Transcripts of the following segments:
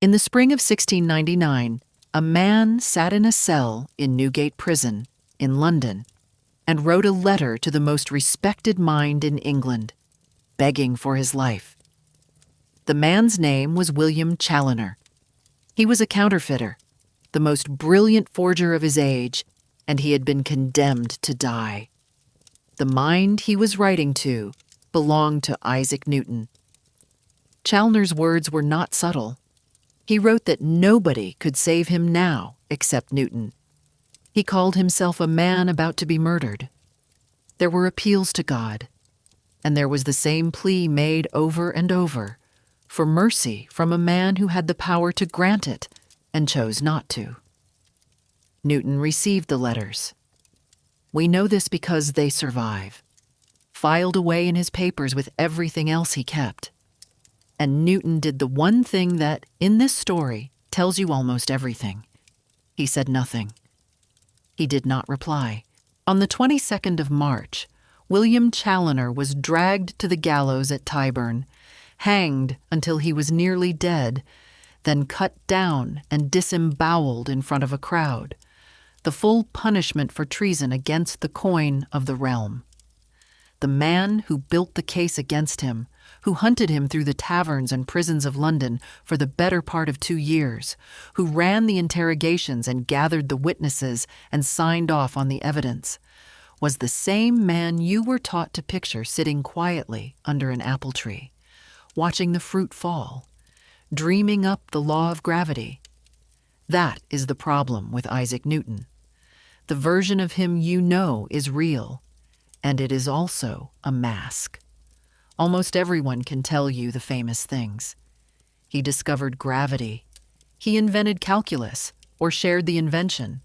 In the spring of 1699, a man sat in a cell in Newgate Prison in London and wrote a letter to the most respected mind in England, begging for his life. The man's name was William Challoner. He was a counterfeiter, the most brilliant forger of his age, and he had been condemned to die. The mind he was writing to belonged to Isaac Newton. Challoner's words were not subtle. He wrote that nobody could save him now except Newton. He called himself a man about to be murdered. There were appeals to God, and there was the same plea made over and over for mercy from a man who had the power to grant it and chose not to. Newton received the letters. We know this because they survive, filed away in his papers with everything else he kept. And Newton did the one thing that, in this story, tells you almost everything. He said nothing. He did not reply. On the 22nd of March, William Challoner was dragged to the gallows at Tyburn, hanged until he was nearly dead, then cut down and disemboweled in front of a crowd, the full punishment for treason against the coin of the realm. The man who built the case against him, who hunted him through the taverns and prisons of London for the better part of 2 years, who ran the interrogations and gathered the witnesses and signed off on the evidence, was the same man you were taught to picture sitting quietly under an apple tree, watching the fruit fall, dreaming up the law of gravity. That is the problem with Isaac Newton. The version of him you know is real, and it is also a mask. Almost everyone can tell you the famous things. He discovered gravity. He invented calculus, or shared the invention.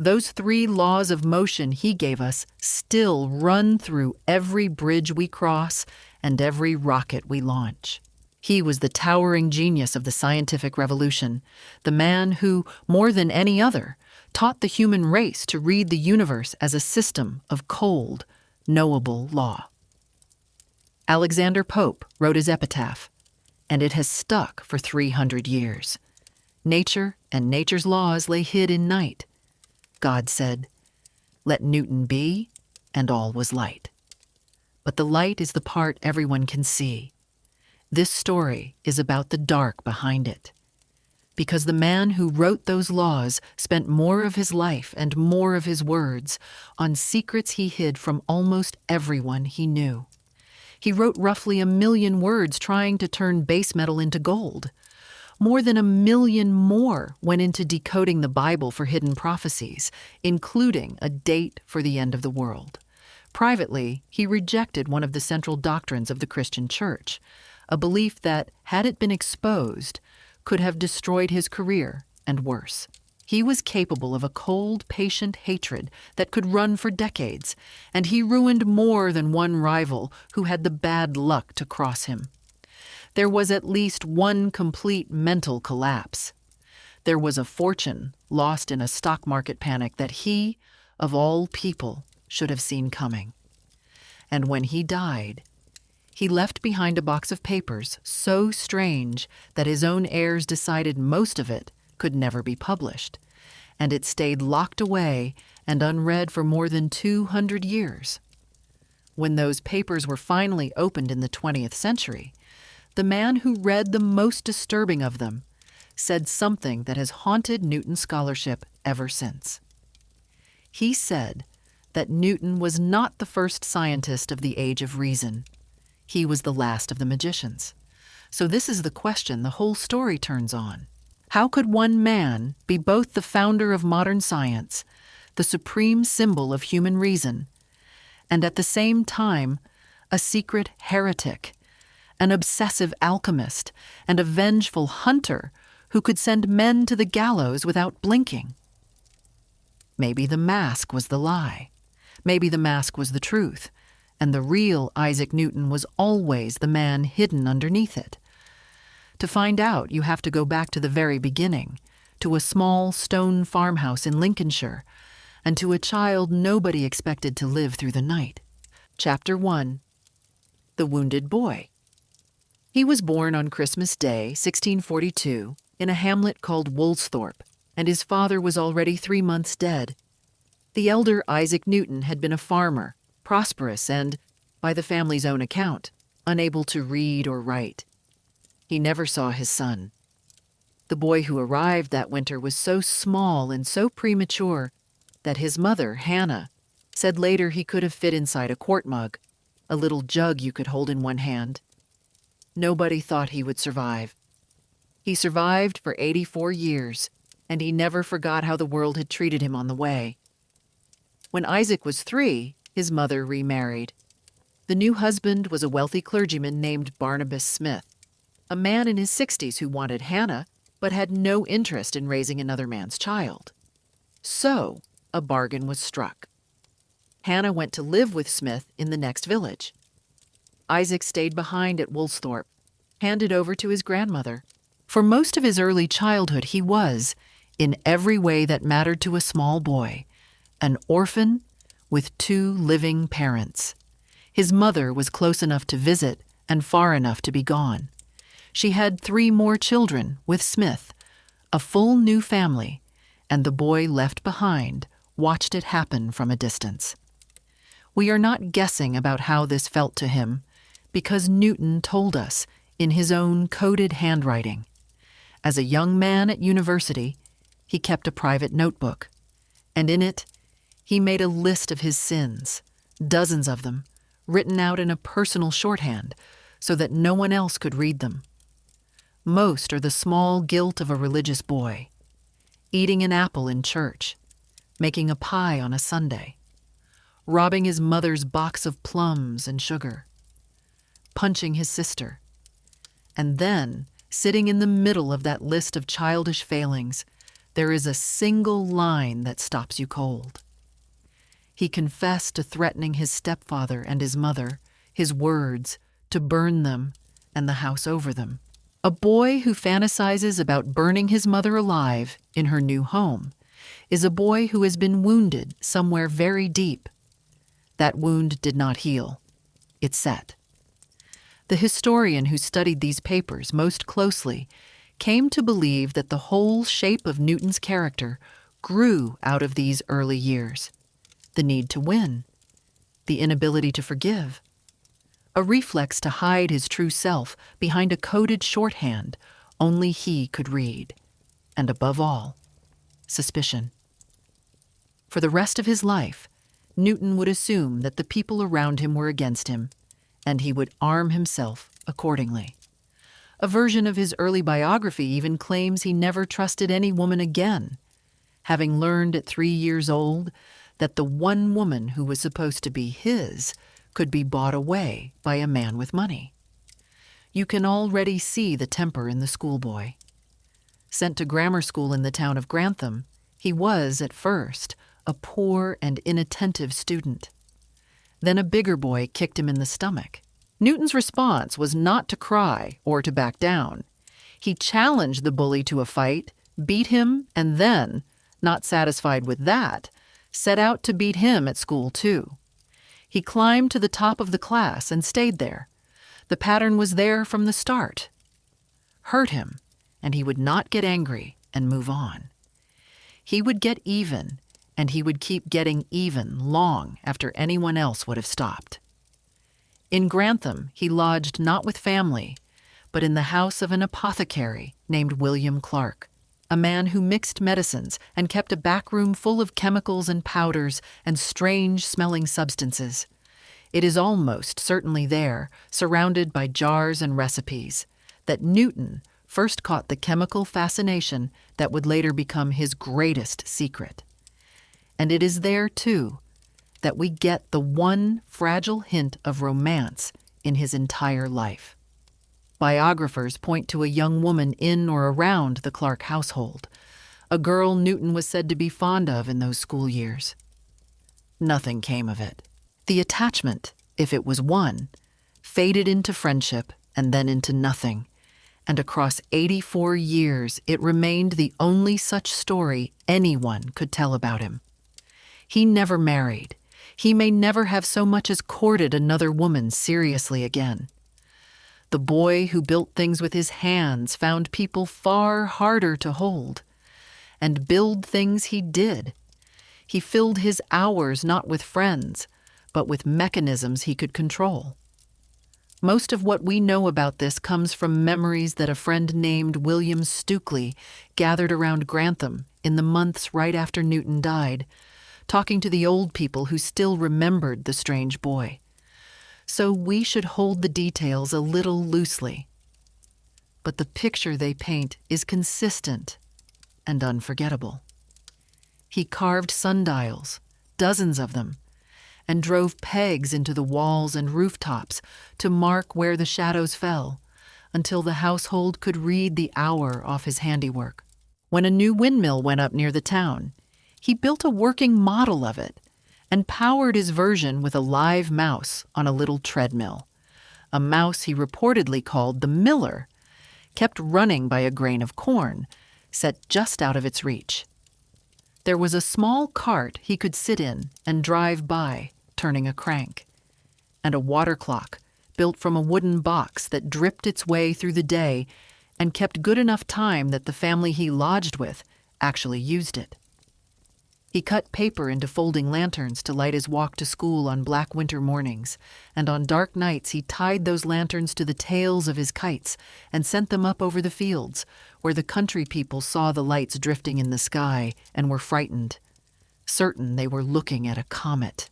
Those 3 laws of motion he gave us still run through every bridge we cross and every rocket we launch. He was the towering genius of the scientific revolution, the man who, more than any other, taught the human race to read the universe as a system of cold, knowable law. Alexander Pope wrote his epitaph, and it has stuck for 300 years. Nature and nature's laws lay hid in night. God said, "Let Newton be," and all was light. But the light is the part everyone can see. This story is about the dark behind it, because the man who wrote those laws spent more of his life and more of his words on secrets he hid from almost everyone he knew. He wrote roughly 1 million words trying to turn base metal into gold. More than 1 million more went into decoding the Bible for hidden prophecies, including a date for the end of the world. Privately, he rejected one of the central doctrines of the Christian Church, a belief that, had it been exposed, could have destroyed his career, and worse. He was capable of a cold, patient hatred that could run for decades, and he ruined more than one rival who had the bad luck to cross him. There was at least one complete mental collapse. There was a fortune lost in a stock market panic that he, of all people, should have seen coming. And when he died, he left behind a box of papers so strange that his own heirs decided most of it could never be published, and it stayed locked away and unread for more than 200 years. When those papers were finally opened in the 20th century, the man who read the most disturbing of them said something that has haunted Newton's scholarship ever since. He said that Newton was not the first scientist of the age of reason. He was the last of the magicians. So this is the question the whole story turns on. How could one man be both the founder of modern science, the supreme symbol of human reason, and at the same time a secret heretic, an obsessive alchemist, and a vengeful hunter who could send men to the gallows without blinking? Maybe the mask was the lie. Maybe the mask was the truth, and the real Isaac Newton was always the man hidden underneath it. To find out, you have to go back to the very beginning, to a small stone farmhouse in Lincolnshire, and to a child nobody expected to live through the night. Chapter 1. The Wounded Boy. He was born on Christmas Day, 1642, in a hamlet called Woolsthorpe, and his father was already 3 months dead. The elder Isaac Newton had been a farmer, prosperous and, by the family's own account, unable to read or write. He never saw his son. The boy who arrived that winter was so small and so premature that his mother, Hannah, said later he could have fit inside a quart mug, a little jug you could hold in one hand. Nobody thought he would survive. He survived for 84 years, and he never forgot how the world had treated him on the way. When Isaac was 3, his mother remarried. The new husband was a wealthy clergyman named Barnabas Smith, a man in his 60s who wanted Hannah but had no interest in raising another man's child. So, a bargain was struck. Hannah went to live with Smith in the next village. Isaac stayed behind at Woolsthorpe, handed over to his grandmother. For most of his early childhood, he was, in every way that mattered to a small boy, an orphan with 2 living parents. His mother was close enough to visit and far enough to be gone. She had 3 more children with Smith, a full new family, and the boy left behind watched it happen from a distance. We are not guessing about how this felt to him, because Newton told us in his own coded handwriting. As a young man at university, he kept a private notebook, and in it, he made a list of his sins, dozens of them, written out in a personal shorthand so that no one else could read them. Most are the small guilt of a religious boy, eating an apple in church, making a pie on a Sunday, robbing his mother's box of plums and sugar, punching his sister, and then, sitting in the middle of that list of childish failings, there is a single line that stops you cold. He confessed to threatening his stepfather and his mother, his words, to burn them and the house over them. A boy who fantasizes about burning his mother alive in her new home is a boy who has been wounded somewhere very deep. That wound did not heal. It set. The historian who studied these papers most closely came to believe that the whole shape of Newton's character grew out of these early years. The need to win, the inability to forgive, a reflex to hide his true self behind a coded shorthand only he could read, and above all, suspicion. For the rest of his life, Newton would assume that the people around him were against him, and he would arm himself accordingly. A version of his early biography even claims he never trusted any woman again, having learned at 3 years old that the one woman who was supposed to be his could be bought away by a man with money. You can already see the temper in the schoolboy. Sent to grammar school in the town of Grantham, he was, at first, a poor and inattentive student. Then a bigger boy kicked him in the stomach. Newton's response was not to cry or to back down. He challenged the bully to a fight, beat him, and then, not satisfied with that, set out to beat him at school too. He climbed to the top of the class and stayed there. The pattern was there from the start. Hurt him, and he would not get angry and move on. He would get even, and he would keep getting even long after anyone else would have stopped. In Grantham, he lodged not with family, but in the house of an apothecary named William Clark, a man who mixed medicines and kept a back room full of chemicals and powders and strange-smelling substances. It is almost certainly there, surrounded by jars and recipes, that Newton first caught the chemical fascination that would later become his greatest secret. And it is there, too, that we get the one fragile hint of romance in his entire life. Biographers point to a young woman in or around the Clark household, a girl Newton was said to be fond of in those school years. Nothing came of it. The attachment, if it was one, faded into friendship and then into nothing, and across 84 years it remained the only such story anyone could tell about him. He never married. He may never have so much as courted another woman seriously again. The boy who built things with his hands found people far harder to hold. And build things he did. He filled his hours not with friends, but with mechanisms he could control. Most of what we know about this comes from memories that a friend named William Stukeley gathered around Grantham in the months right after Newton died, talking to the old people who still remembered the strange boy. So we should hold the details a little loosely. But the picture they paint is consistent and unforgettable. He carved sundials, dozens of them, and drove pegs into the walls and rooftops to mark where the shadows fell, until the household could read the hour off his handiwork. When a new windmill went up near the town, he built a working model of it and powered his version with a live mouse on a little treadmill, a mouse he reportedly called the miller, kept running by a grain of corn, set just out of its reach. There was a small cart he could sit in and drive by, turning a crank, and a water clock built from a wooden box that dripped its way through the day and kept good enough time that the family he lodged with actually used it. He cut paper into folding lanterns to light his walk to school on black winter mornings, and on dark nights he tied those lanterns to the tails of his kites and sent them up over the fields, where the country people saw the lights drifting in the sky and were frightened, certain they were looking at a comet.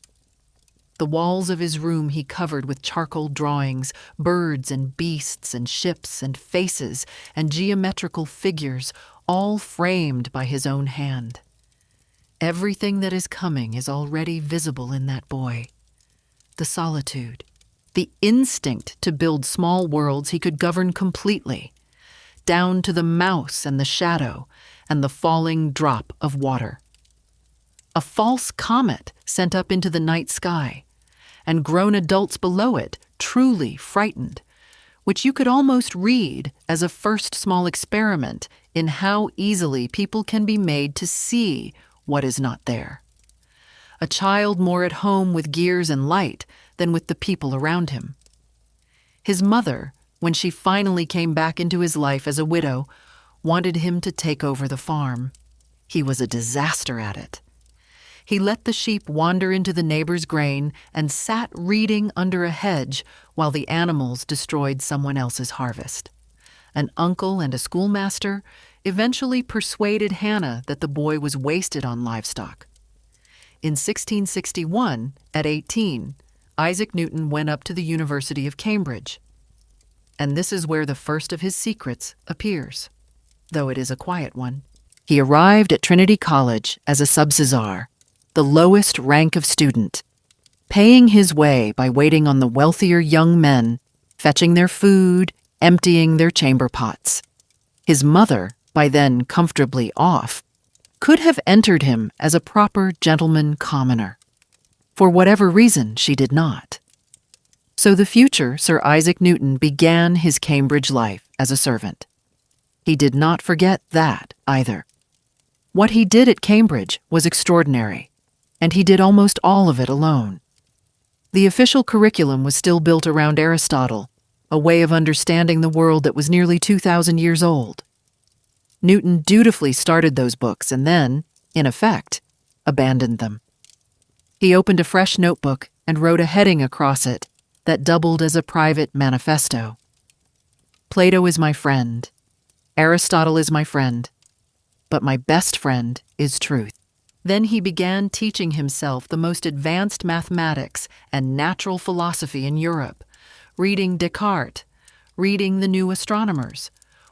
The walls of his room he covered with charcoal drawings, birds and beasts and ships and faces and geometrical figures, all framed by his own hand. Everything that is coming is already visible in that boy. The solitude, the instinct to build small worlds he could govern completely, down to the mouse and the shadow and the falling drop of water. A false comet sent up into the night sky, and grown adults below it truly frightened, which you could almost read as a first small experiment in how easily people can be made to see what is not there. A child more at home with gears and light than with the people around him. His mother, when she finally came back into his life as a widow, wanted him to take over the farm. He was a disaster at it. He let the sheep wander into the neighbor's grain and sat reading under a hedge while the animals destroyed someone else's harvest. An uncle and a schoolmaster eventually persuaded Hannah that the boy was wasted on livestock. In 1661, at 18, Isaac Newton went up to the University of Cambridge. And this is where the first of his secrets appears, though it is a quiet one. He arrived at Trinity College as a subsizar, the lowest rank of student, paying his way by waiting on the wealthier young men, fetching their food, emptying their chamber pots. His mother, by then comfortably off, could have entered him as a proper gentleman commoner. For whatever reason, she did not. So the future Sir Isaac Newton began his Cambridge life as a servant. He did not forget that either. What he did at Cambridge was extraordinary, and he did almost all of it alone. The official curriculum was still built around Aristotle, a way of understanding the world that was nearly 2,000 years old. Newton dutifully started those books and then, in effect, abandoned them. He opened a fresh notebook and wrote a heading across it that doubled as a private manifesto. Plato is my friend. Aristotle is my friend. But my best friend is truth. Then he began teaching himself the most advanced mathematics and natural philosophy in Europe, reading Descartes, reading the new astronomers,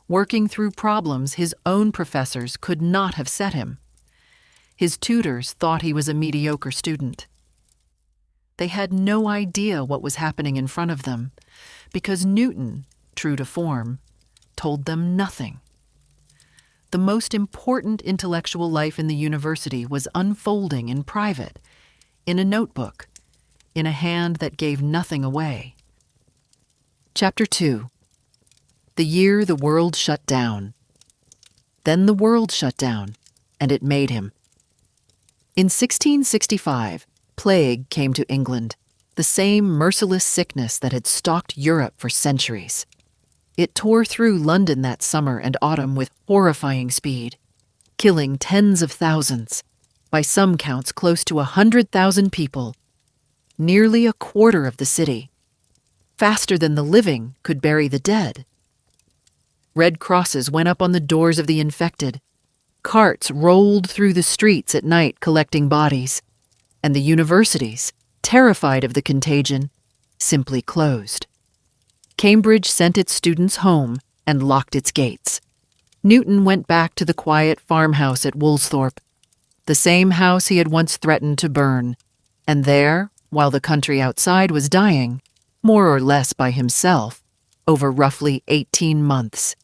working through problems his own professors could not have set him. His tutors thought he was a mediocre student. They had no idea what was happening in front of them, because Newton, true to form, told them nothing. The most important intellectual life in the university was unfolding in private, in a notebook, in a hand that gave nothing away. Chapter 2. The year the world shut down. Then the world shut down, and it made him. In 1665, plague came to England. the same merciless sickness that had stalked Europe for centuries. It tore through London that summer and autumn with horrifying speed, killing tens of thousands, by some counts close to 100,000 people, nearly a quarter of the city, faster than the living could bury the dead. Red crosses went up on the doors of the infected, carts rolled through the streets at night collecting bodies, and the universities, terrified of the contagion, simply closed. Cambridge sent its students home and locked its gates. Newton went back to the quiet farmhouse at Woolsthorpe, the same house he had once threatened to burn, and there, while the country outside was dying, more or less by himself, over roughly 18 months,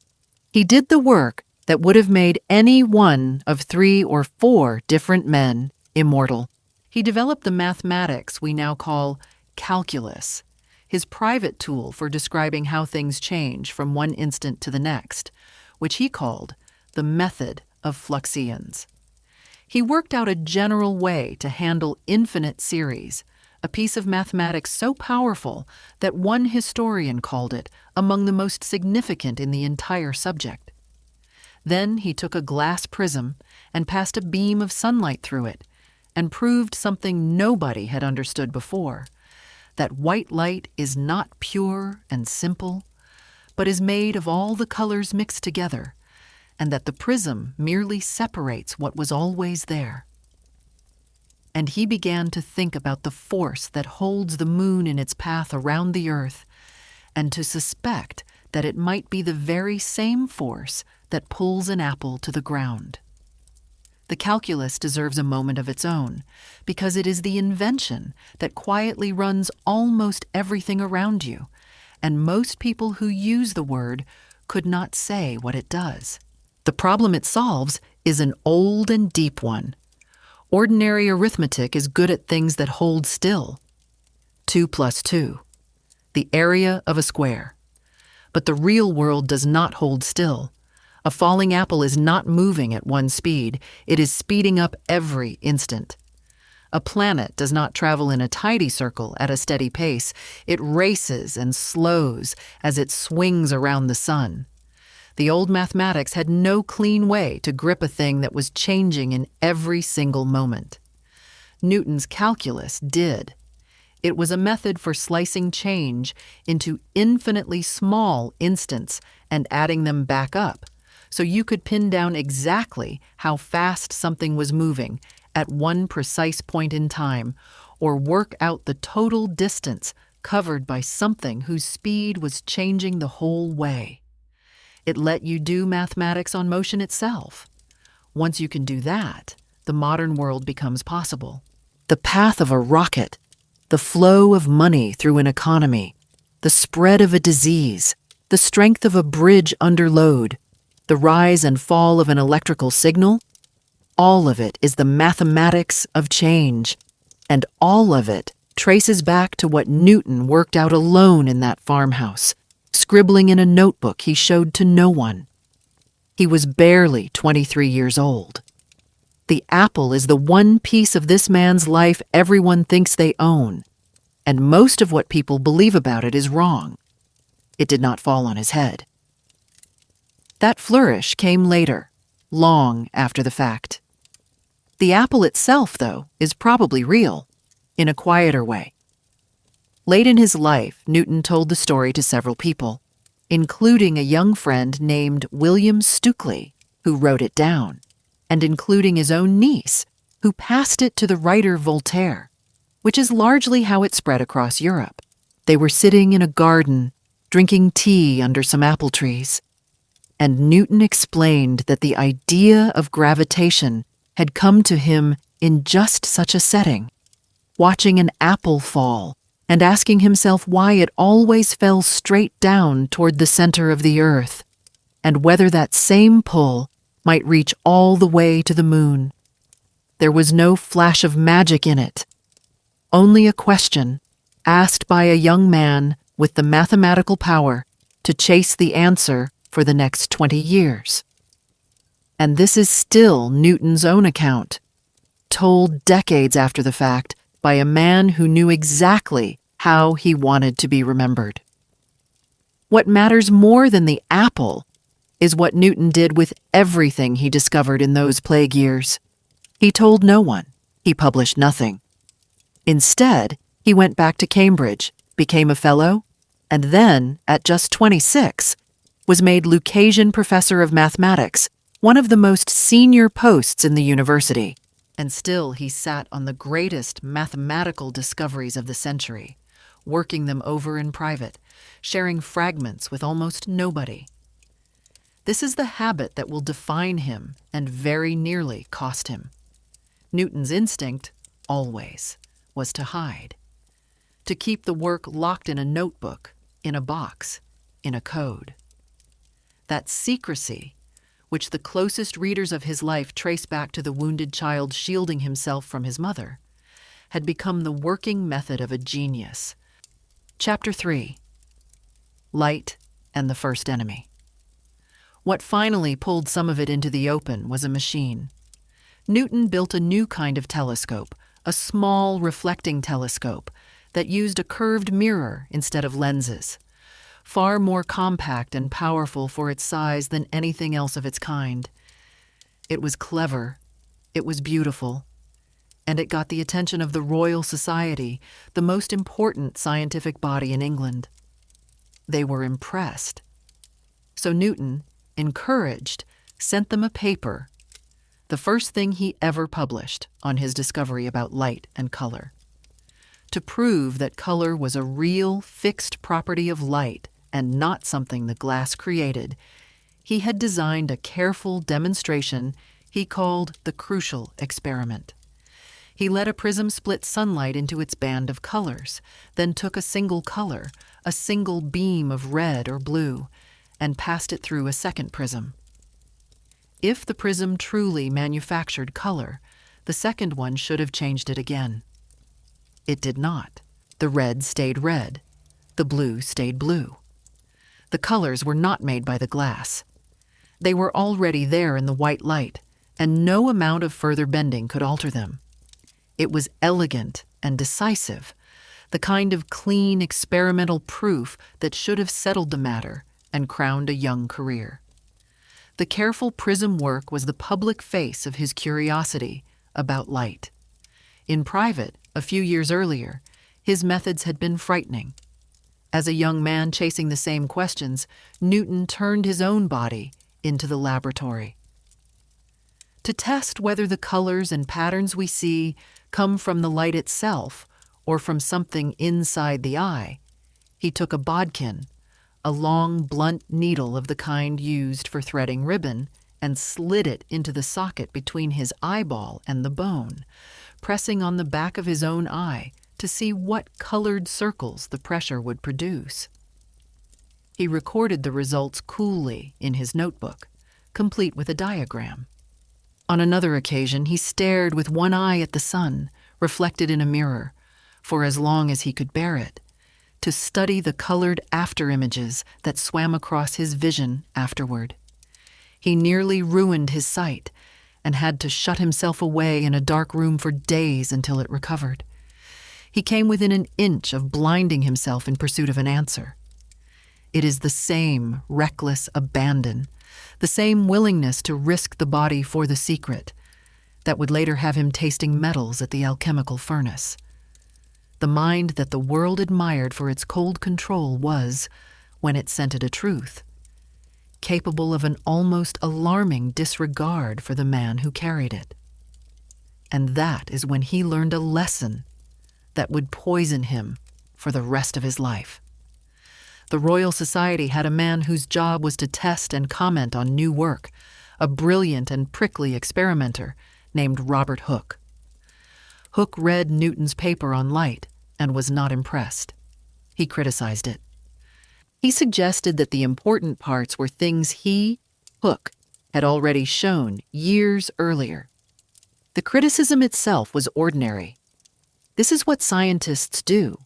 he did the work that would have made any one of 3 or 4 different men immortal. He developed the mathematics we now call calculus, his private tool for describing how things change from one instant to the next, which he called the method of fluxions. He worked out a general way to handle infinite series, a piece of mathematics so powerful that one historian called it among the most significant in the entire subject. Then he took a glass prism and passed a beam of sunlight through it, and proved something nobody had understood before, that white light is not pure and simple, but is made of all the colors mixed together, and that the prism merely separates what was always there. And he began to think about the force that holds the moon in its path around the earth, and to suspect that it might be the very same force that pulls an apple to the ground. The calculus deserves a moment of its own, because it is the invention that quietly runs almost everything around you, and most people who use the word could not say what it does. The problem it solves is an old and deep one. Ordinary arithmetic is good at things that hold still. 2 plus 2, the area of a square. But the real world does not hold still. A falling apple is not moving at one speed, it is speeding up every instant. A planet does not travel in a tidy circle at a steady pace, it races and slows as it swings around the sun. The old mathematics had no clean way to grip a thing that was changing in every single moment. Newton's calculus did. It was a method for slicing change into infinitely small instants and adding them back up, so you could pin down exactly how fast something was moving at one precise point in time, or work out the total distance covered by something whose speed was changing the whole way. It let you do mathematics on motion itself. Once you can do that, the modern world becomes possible. The path of a rocket, the flow of money through an economy, the spread of a disease, the strength of a bridge under load, the rise and fall of an electrical signal, all of it is the mathematics of change, and all of it traces back to what Newton worked out alone in that farmhouse, scribbling in a notebook he showed to no one. He was barely 23 years old. The apple is the one piece of this man's life everyone thinks they own, and most of what people believe about it is wrong. It did not fall on his head. That flourish came later, long after the fact. The apple itself, though, is probably real, in a quieter way. Late in his life, Newton told the story to several people, including a young friend named William Stukeley, who wrote it down, and including his own niece, who passed it to the writer Voltaire, which is largely how it spread across Europe. They were sitting in a garden, drinking tea under some apple trees, and Newton explained that the idea of gravitation had come to him in just such a setting, watching an apple fall and asking himself why it always fell straight down toward the center of the earth, and whether that same pull might reach all the way to the moon. There was no flash of magic in it, only a question asked by a young man with the mathematical power to chase the answer for the next 20 years. And this is still Newton's own account, told decades after the fact by a man who knew exactly how he wanted to be remembered. What matters more than the apple is what Newton did with everything he discovered in those plague years. He told no one. He published nothing. Instead, he went back to Cambridge, became a fellow, and then, at just 26, was made Lucasian Professor of Mathematics, one of the most senior posts in the university. And still he sat on the greatest mathematical discoveries of the century, working them over in private, sharing fragments with almost nobody. This is the habit that will define him and very nearly cost him. Newton's instinct, always, was to hide, to keep the work locked in a notebook, in a box, in a code. That secrecy, which the closest readers of his life trace back to the wounded child shielding himself from his mother, had become the working method of a genius. Chapter 3. Light and the First Enemy. What finally pulled some of it into the open was a machine. Newton built a new kind of telescope, a small reflecting telescope that used a curved mirror instead of lenses, far more compact and powerful for its size than anything else of its kind. It was clever, it was beautiful, and it got the attention of the Royal Society, the most important scientific body in England. They were impressed. So Newton, encouraged, sent them a paper, the first thing he ever published on his discovery about light and color. To prove that color was a real, fixed property of light and not something the glass created, he had designed a careful demonstration he called the crucial experiment. He let a prism split sunlight into its band of colors, then took a single color, a single beam of red or blue, and passed it through a second prism. If the prism truly manufactured color, the second one should have changed it again. It did not. The red stayed red. The blue stayed blue. The colors were not made by the glass. They were already there in the white light, and no amount of further bending could alter them. It was elegant and decisive, the kind of clean experimental proof that should have settled the matter and crowned a young career. The careful prism work was the public face of his curiosity about light. In private, a few years earlier, his methods had been frightening. As a young man chasing the same questions, Newton turned his own body into the laboratory. To test whether the colors and patterns we see come from the light itself or from something inside the eye, he took a bodkin, a long, blunt needle of the kind used for threading ribbon, and slid it into the socket between his eyeball and the bone, pressing on the back of his own eye to see what colored circles the pressure would produce. He recorded the results coolly in his notebook, complete with a diagram. On another occasion, he stared with one eye at the sun, reflected in a mirror, for as long as he could bear it, to study the colored after-images that swam across his vision afterward. He nearly ruined his sight and had to shut himself away in a dark room for days until it recovered. He came within an inch of blinding himself in pursuit of an answer. It is the same reckless abandon, the same willingness to risk the body for the secret, that would later have him tasting metals at the alchemical furnace. The mind that the world admired for its cold control was, when it scented a truth, capable of an almost alarming disregard for the man who carried it. And that is when he learned a lesson that would poison him for the rest of his life. The Royal Society had a man whose job was to test and comment on new work, a brilliant and prickly experimenter named Robert Hooke. Hooke read Newton's paper on light and was not impressed. He criticized it. He suggested that the important parts were things he, Hooke, had already shown years earlier. The criticism itself was ordinary. This is what scientists do.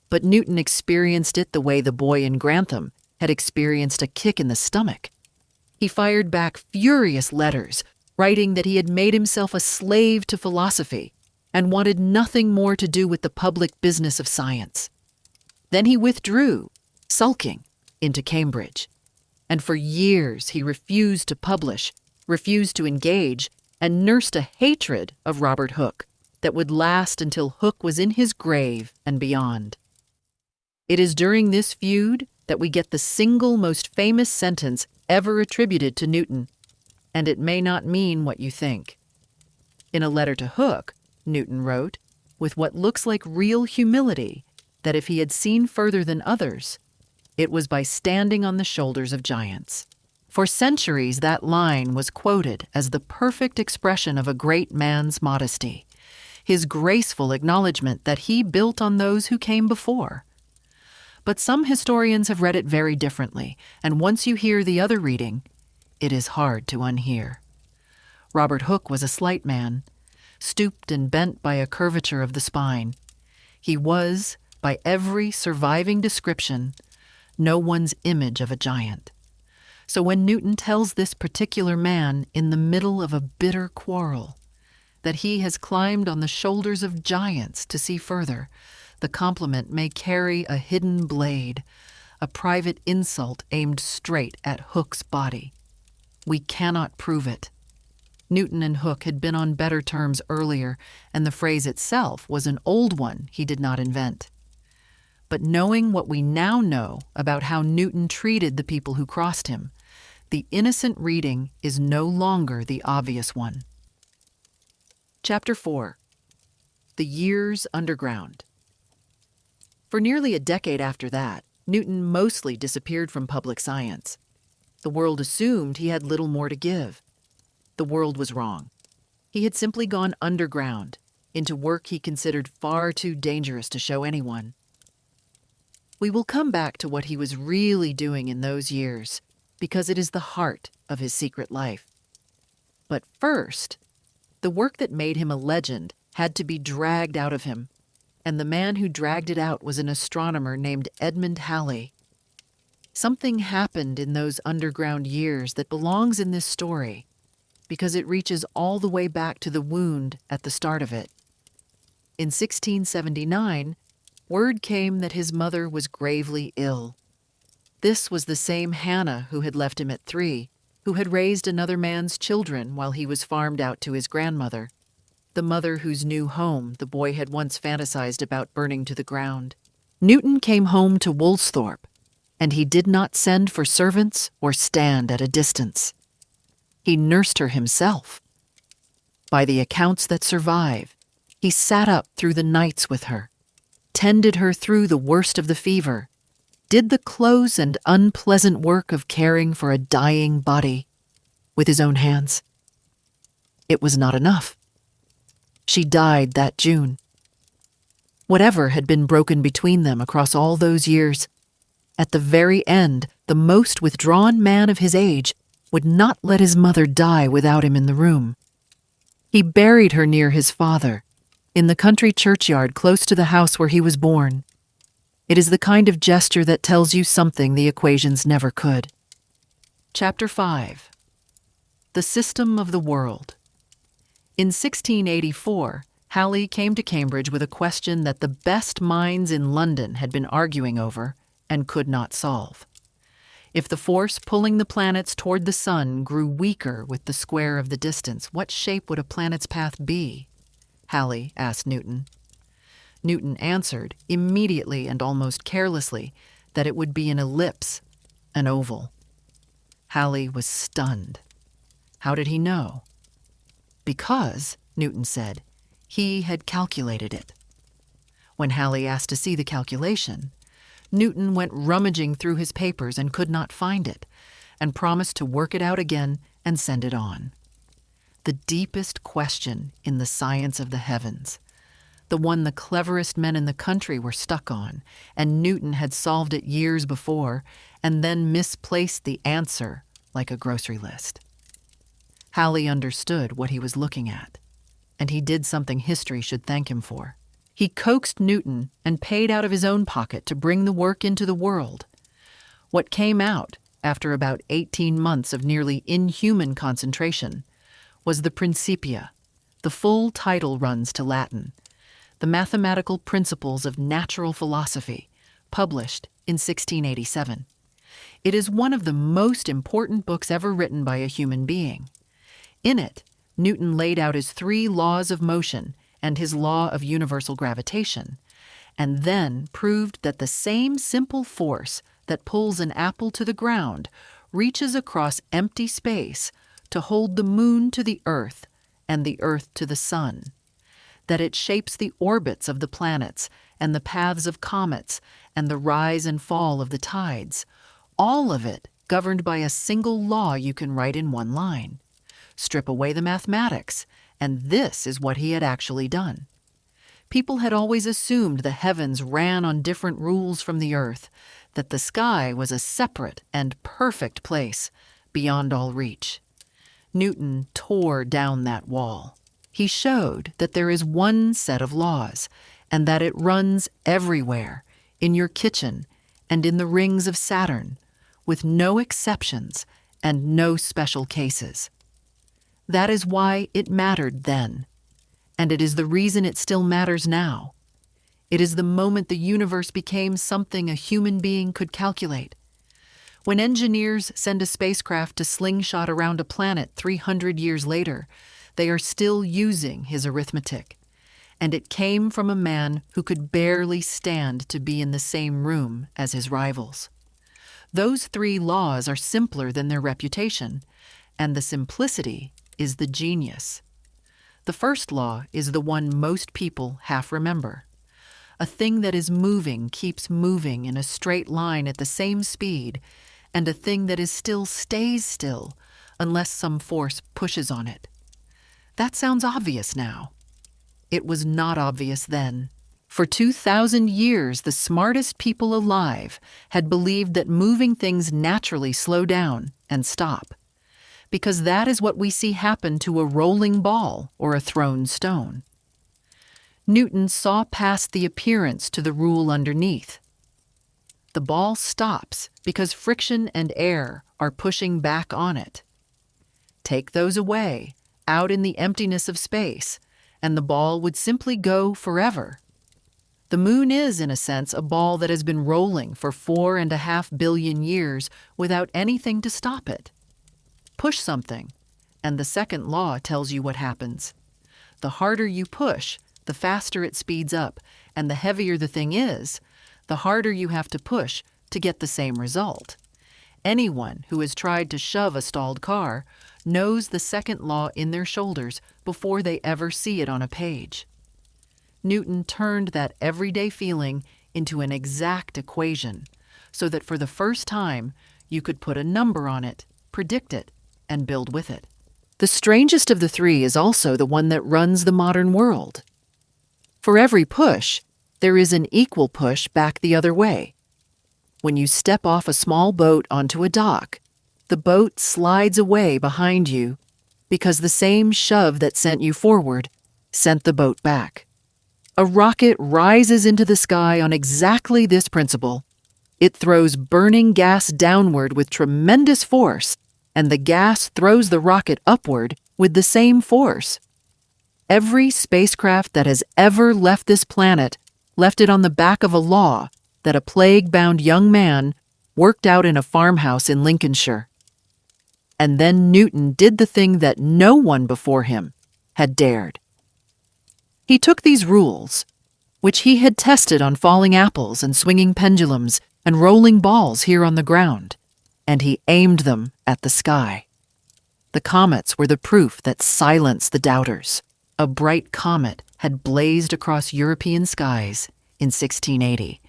But Newton experienced it the way the boy in Grantham had experienced a kick in the stomach. He fired back furious letters, writing that he had made himself a slave to philosophy and wanted nothing more to do with the public business of science. Then he withdrew, sulking, into Cambridge. And for years he refused to publish, refused to engage, and nursed a hatred of Robert Hooke that would last until Hooke was in his grave and beyond. It is during this feud that we get the single most famous sentence ever attributed to Newton, and it may not mean what you think. In a letter to Hooke, Newton wrote, with what looks like real humility, that if he had seen further than others, it was by standing on the shoulders of giants. For centuries, that line was quoted as the perfect expression of a great man's modesty, his graceful acknowledgement that he built on those who came before. But some historians have read it very differently, and once you hear the other reading, it is hard to unhear. Robert Hooke was a slight man, stooped and bent by a curvature of the spine. He was, by every surviving description, no one's image of a giant. So when Newton tells this particular man in the middle of a bitter quarrel that he has climbed on the shoulders of giants to see further, the compliment may carry a hidden blade, a private insult aimed straight at Hooke's body. We cannot prove it. Newton and Hooke had been on better terms earlier, and the phrase itself was an old one he did not invent. But knowing what we now know about how Newton treated the people who crossed him, the innocent reading is no longer the obvious one. Chapter 4. The Years Underground. For nearly a decade after that, Newton mostly disappeared from public science. The world assumed he had little more to give. The world was wrong. He had simply gone underground, into work he considered far too dangerous to show anyone. We will come back to what he was really doing in those years, because it is the heart of his secret life. But first, the work that made him a legend had to be dragged out of him, and the man who dragged it out was an astronomer named Edmund Halley. Something happened in those underground years that belongs in this story, because it reaches all the way back to the wound at the start of it. In 1679, word came that his mother was gravely ill. This was the same Hannah who had left him at 3, who had raised another man's children while he was farmed out to his grandmother, the mother whose new home the boy had once fantasized about burning to the ground. Newton came home to Woolsthorpe, and he did not send for servants or stand at a distance. He nursed her himself. By the accounts that survive, he sat up through the nights with her, tended her through the worst of the fever, did the close and unpleasant work of caring for a dying body with his own hands. It was not enough. She died that June. Whatever had been broken between them across all those years, at the very end, the most withdrawn man of his age would not let his mother die without him in the room. He buried her near his father, in the country churchyard close to the house where he was born. It is the kind of gesture that tells you something the equations never could. Chapter 5. The System of the World. In 1684, Halley came to Cambridge with a question that the best minds in London had been arguing over and could not solve. If the force pulling the planets toward the sun grew weaker with the square of the distance, what shape would a planet's path be? Halley asked Newton. Newton answered, immediately and almost carelessly, that it would be an ellipse, an oval. Halley was stunned. How did he know? Because, Newton said, he had calculated it. When Halley asked to see the calculation, Newton went rummaging through his papers and could not find it, and promised to work it out again and send it on. The deepest question in the science of the heavens, the one the cleverest men in the country were stuck on, and Newton had solved it years before, and then misplaced the answer like a grocery list. Halley understood what he was looking at, and he did something history should thank him for. He coaxed Newton and paid out of his own pocket to bring the work into the world. What came out, after about 18 months of nearly inhuman concentration, was the Principia. The full title runs to Latin, The Mathematical Principles of Natural Philosophy, published in 1687. It is one of the most important books ever written by a human being. In it, Newton laid out his 3 laws of motion and his law of universal gravitation, and then proved that the same simple force that pulls an apple to the ground reaches across empty space to hold the moon to the earth and the earth to the sun, that it shapes the orbits of the planets and the paths of comets and the rise and fall of the tides, all of it governed by a single law you can write in one line. Strip away the mathematics, and this is what he had actually done. People had always assumed the heavens ran on different rules from the earth, that the sky was a separate and perfect place beyond all reach. Newton tore down that wall. He showed that there is one set of laws, and that it runs everywhere, in your kitchen and in the rings of Saturn, with no exceptions and no special cases. That is why it mattered then, and it is the reason it still matters now. It is the moment the universe became something a human being could calculate. When engineers send a spacecraft to slingshot around a planet 300 years later, they are still using his arithmetic. And it came from a man who could barely stand to be in the same room as his rivals. Those 3 laws are simpler than their reputation, and the simplicity is the genius. The first law is the one most people half remember. A thing that is moving keeps moving in a straight line at the same speed, and a thing that is still stays still unless some force pushes on it. That sounds obvious now. It was not obvious then. For 2,000 years, the smartest people alive had believed that moving things naturally slow down and stop, because that is what we see happen to a rolling ball or a thrown stone. Newton saw past the appearance to the rule underneath. The ball stops because friction and air are pushing back on it. Take those away, out in the emptiness of space, and the ball would simply go forever. The moon is, in a sense, a ball that has been rolling for 4.5 billion years without anything to stop it. Push something, and the second law tells you what happens. The harder you push, the faster it speeds up, and the heavier the thing is, the harder you have to push to get the same result. Anyone who has tried to shove a stalled car knows the second law in their shoulders before they ever see it on a page. Newton turned that everyday feeling into an exact equation, so that for the first time you could put a number on it, predict it, and build with it. The strangest of the 3 is also the one that runs the modern world. For every push, there is an equal push back the other way. When you step off a small boat onto a dock, the boat slides away behind you because the same shove that sent you forward sent the boat back. A rocket rises into the sky on exactly this principle. It throws burning gas downward with tremendous force, and the gas throws the rocket upward with the same force. Every spacecraft that has ever left this planet left it on the back of a law that a plague-bound young man worked out in a farmhouse in Lincolnshire. And then Newton did the thing that no one before him had dared. He took these rules, which he had tested on falling apples and swinging pendulums and rolling balls here on the ground, and he aimed them at the sky. The comets were the proof that silenced the doubters. A bright comet had blazed across European skies in 1680,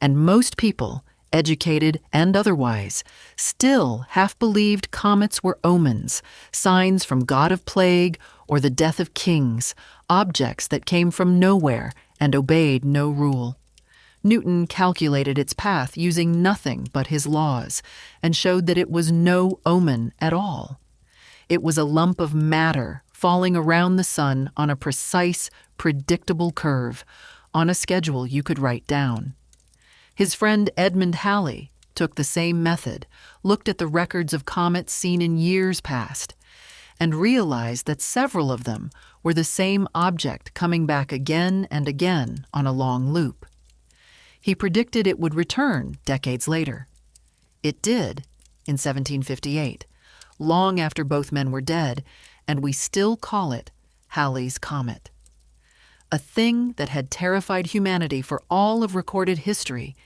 and most people, educated and otherwise, still half believed comets were omens, signs from God of plague or the death of kings, objects that came from nowhere and obeyed no rule. Newton calculated its path using nothing but his laws and showed that it was no omen at all. It was a lump of matter falling around the sun on a precise, predictable curve, on a schedule you could write down. His friend Edmund Halley took the same method, looked at the records of comets seen in years past, and realized that several of them were the same object coming back again and again on a long loop. He predicted it would return decades later. It did, in 1758, long after both men were dead, and we still call it Halley's Comet. A thing that had terrified humanity for all of recorded history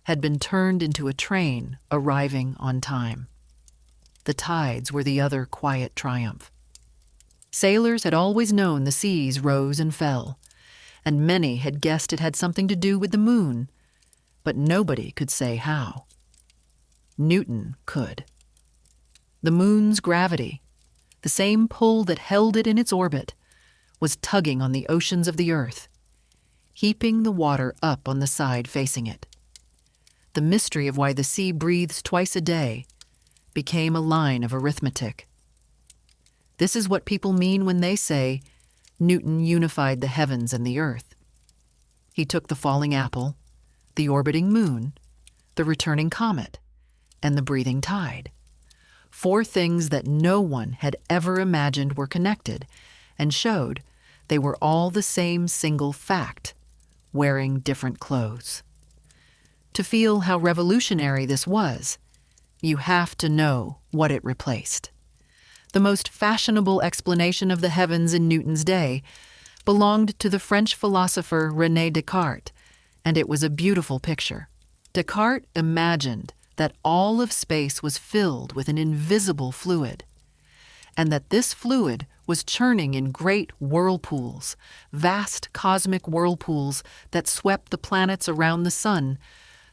had been turned into a train arriving on time. The tides were the other quiet triumph. Sailors had always known the seas rose and fell, and many had guessed it had something to do with the moon, but nobody could say how. Newton could. The moon's gravity, the same pull that held it in its orbit, was tugging on the oceans of the earth, heaping the water up on the side facing it. The mystery of why the sea breathes twice a day became a line of arithmetic. This is what people mean when they say Newton unified the heavens and the earth. He took the falling apple, the orbiting moon, the returning comet, and the breathing tide. 4 things that no one had ever imagined were connected, and showed they were all the same single fact, wearing different clothes. To feel how revolutionary this was, you have to know what it replaced. The most fashionable explanation of the heavens in Newton's day belonged to the French philosopher René Descartes, and it was a beautiful picture. Descartes imagined that all of space was filled with an invisible fluid, and that this fluid was churning in great whirlpools, vast cosmic whirlpools that swept the planets around the sun,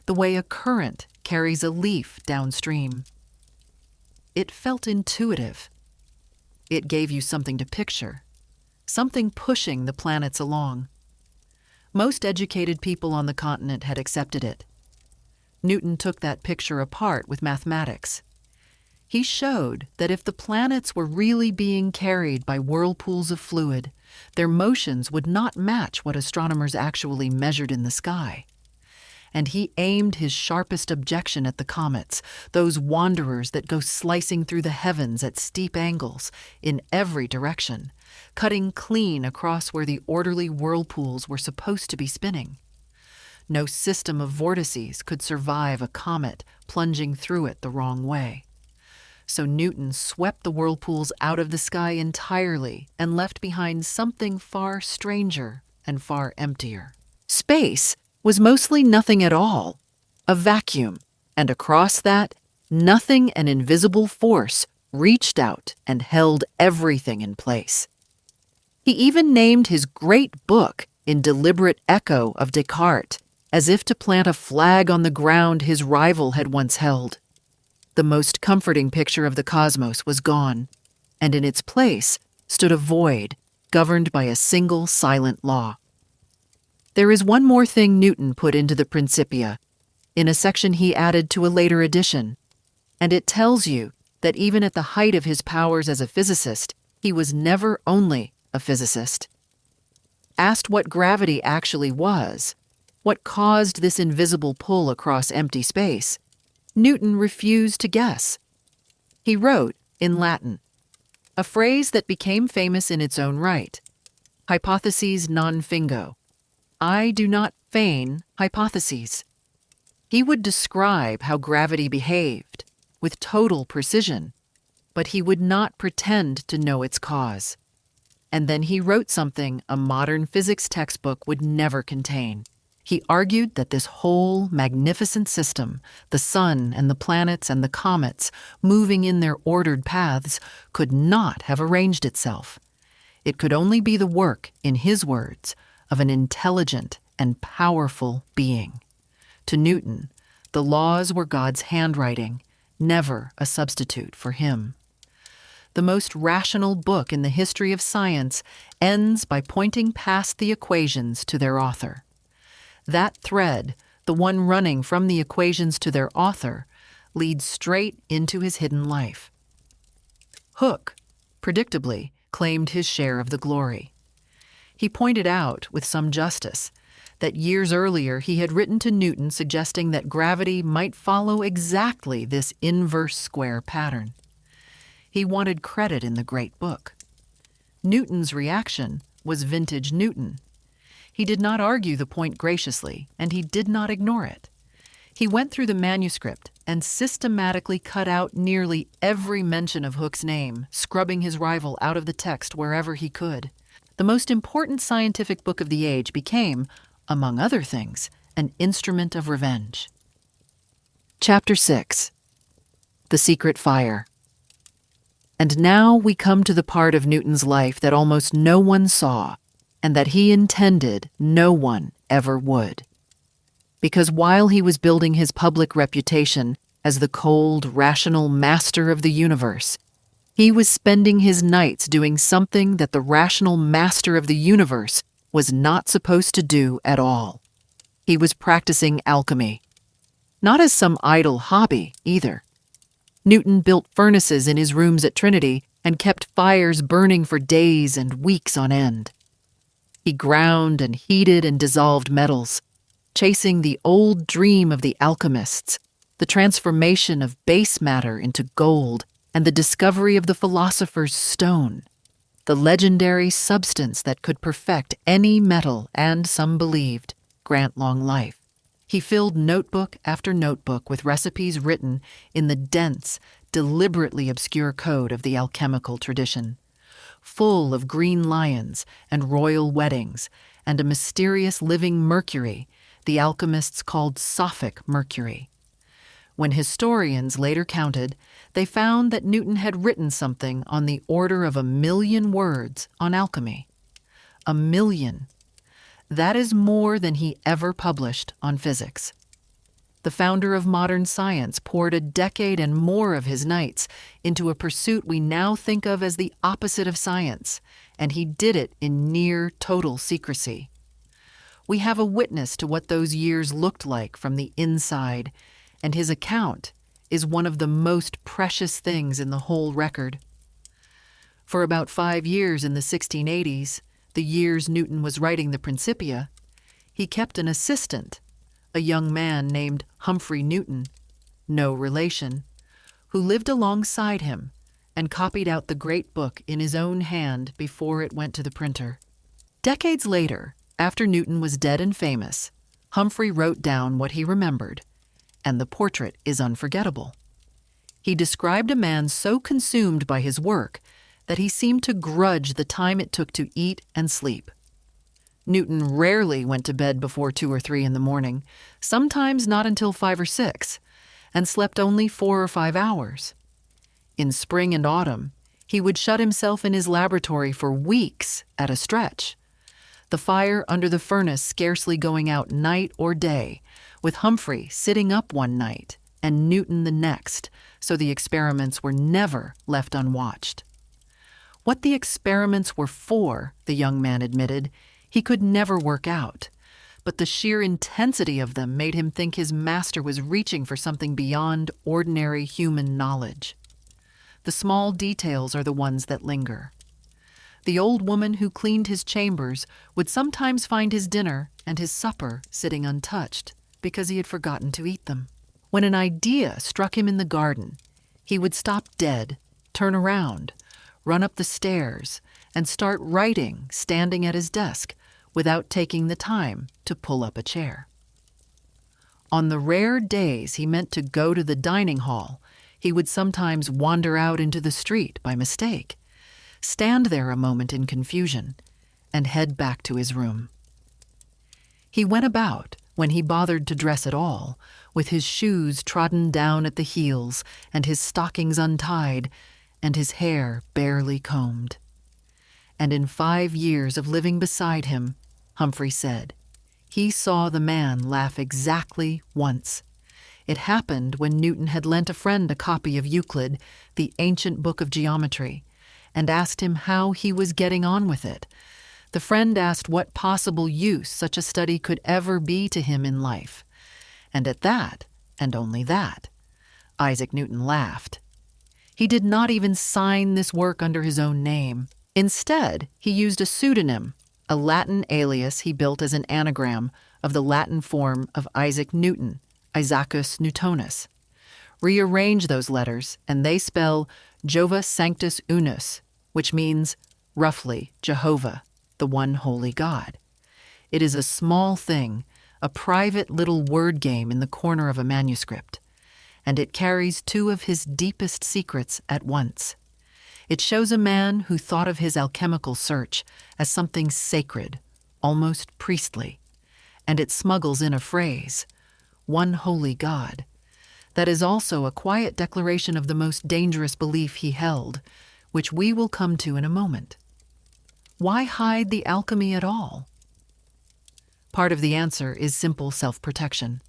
the way a current carries a leaf downstream. It felt intuitive. It gave you something to picture, something pushing the planets along. Most educated people on the continent had accepted it. Newton took that picture apart with mathematics. He showed that if the planets were really being carried by whirlpools of fluid, their motions would not match what astronomers actually measured in the sky. And he aimed his sharpest objection at the comets, those wanderers that go slicing through the heavens at steep angles in every direction, cutting clean across where the orderly whirlpools were supposed to be spinning. No system of vortices could survive a comet plunging through it the wrong way. So Newton swept the whirlpools out of the sky entirely and left behind something far stranger and far emptier. Space was mostly nothing at all, a vacuum, and across that, nothing and invisible force reached out and held everything in place. He even named his great book in deliberate echo of Descartes, as if to plant a flag on the ground his rival had once held. The most comforting picture of the cosmos was gone, and in its place stood a void governed by a single silent law. There is one more thing Newton put into the Principia, in a section he added to a later edition, and it tells you that even at the height of his powers as a physicist, he was never only a physicist. Asked what gravity actually was, what caused this invisible pull across empty space, Newton refused to guess. He wrote, in Latin, a phrase that became famous in its own right, hypotheses non fingo. I do not feign hypotheses. He would describe how gravity behaved, with total precision, but he would not pretend to know its cause. And then he wrote something a modern physics textbook would never contain. He argued that this whole magnificent system, the sun and the planets and the comets, moving in their ordered paths, could not have arranged itself. It could only be the work, in his words, of an intelligent and powerful being. To Newton, the laws were God's handwriting, never a substitute for him. The most rational book in the history of science ends by pointing past the equations to their author. That thread, the one running from the equations to their author, leads straight into his hidden life. Hooke, predictably, claimed his share of the glory. He pointed out, with some justice, that years earlier he had written to Newton suggesting that gravity might follow exactly this inverse square pattern. He wanted credit in the great book. Newton's reaction was vintage Newton. He did not argue the point graciously, and he did not ignore it. He went through the manuscript and systematically cut out nearly every mention of Hooke's name, scrubbing his rival out of the text wherever he could. The most important scientific book of the age became, among other things, an instrument of revenge. Chapter 6. The Secret Fire. And now we come to the part of Newton's life that almost no one saw, and that he intended no one ever would. Because while he was building his public reputation as the cold, rational master of the universe, he was spending his nights doing something that the rational master of the universe was not supposed to do at all. He was practicing alchemy. Not as some idle hobby, either. Newton built furnaces in his rooms at Trinity and kept fires burning for days and weeks on end. He ground and heated and dissolved metals, chasing the old dream of the alchemists, the transformation of base matter into gold, and the discovery of the philosopher's stone, the legendary substance that could perfect any metal and, some believed, grant long life. He filled notebook after notebook with recipes written in the dense, deliberately obscure code of the alchemical tradition, full of green lions and royal weddings and a mysterious living mercury the alchemists called Sophic mercury. When historians later counted, they found that Newton had written something on the order of 1,000,000 words on alchemy. 1,000,000. That is more than he ever published on physics. The founder of modern science poured a decade and more of his nights into a pursuit we now think of as the opposite of science, and he did it in near total secrecy. We have a witness to what those years looked like from the inside, and his account is one of the most precious things in the whole record. For about 5 years in the 1680s, the years Newton was writing the Principia, he kept an assistant, a young man named Humphrey Newton, no relation, who lived alongside him and copied out the great book in his own hand before it went to the printer. Decades later, after Newton was dead and famous, Humphrey wrote down what he remembered, and the portrait is unforgettable. He described a man so consumed by his work that he seemed to grudge the time it took to eat and sleep. Newton rarely went to bed before 2 or 3 in the morning, sometimes not until 5 or 6, and slept only 4 or 5 hours. In spring and autumn, he would shut himself in his laboratory for weeks at a stretch, the fire under the furnace scarcely going out night or day, with Humphrey sitting up one night and Newton the next, so the experiments were never left unwatched. What the experiments were for, the young man admitted, he could never work out, but the sheer intensity of them made him think his master was reaching for something beyond ordinary human knowledge. The small details are the ones that linger. The old woman who cleaned his chambers would sometimes find his dinner and his supper sitting untouched because he had forgotten to eat them. When an idea struck him in the garden, he would stop dead, turn around, run up the stairs, and start writing standing at his desk without taking the time to pull up a chair. On the rare days he meant to go to the dining hall, he would sometimes wander out into the street by mistake, stand there a moment in confusion, and head back to his room. He went about, when he bothered to dress at all, with his shoes trodden down at the heels and his stockings untied, and his hair barely combed. And in 5 years of living beside him, Humphrey said, he saw the man laugh exactly once. It happened when Newton had lent a friend a copy of Euclid, the ancient book of geometry, and asked him how he was getting on with it. The friend asked what possible use such a study could ever be to him in life. And at that, and only that, Isaac Newton laughed. He did not even sign this work under his own name. Instead, he used a pseudonym, a Latin alias he built as an anagram of the Latin form of Isaac Newton, Isaacus Newtonus. Rearrange those letters, and they spell Jova Sanctus Unus, which means, roughly, Jehovah, the one holy God. It is a small thing, a private little word game in the corner of a manuscript, and it carries two of his deepest secrets at once. It shows a man who thought of his alchemical search as something sacred, almost priestly, and it smuggles in a phrase, "one holy God," that is also a quiet declaration of the most dangerous belief he held, which we will come to in a moment. Why hide the alchemy at all? Part of the answer is simple self-protection.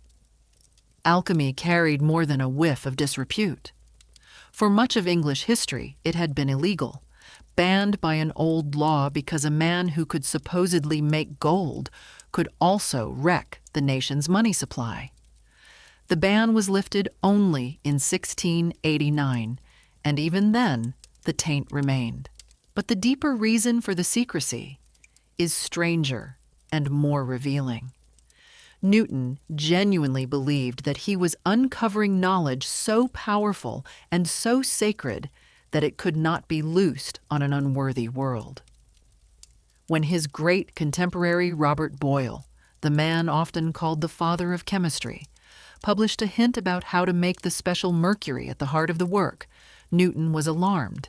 Alchemy carried more than a whiff of disrepute. For much of English history, it had been illegal, banned by an old law because a man who could supposedly make gold could also wreck the nation's money supply. The ban was lifted only in 1689, and even then, the taint remained. But the deeper reason for the secrecy is stranger and more revealing. Newton genuinely believed that he was uncovering knowledge so powerful and so sacred that it could not be loosed on an unworthy world. When his great contemporary Robert Boyle, the man often called the father of chemistry, published a hint about how to make the special mercury at the heart of the work, Newton was alarmed.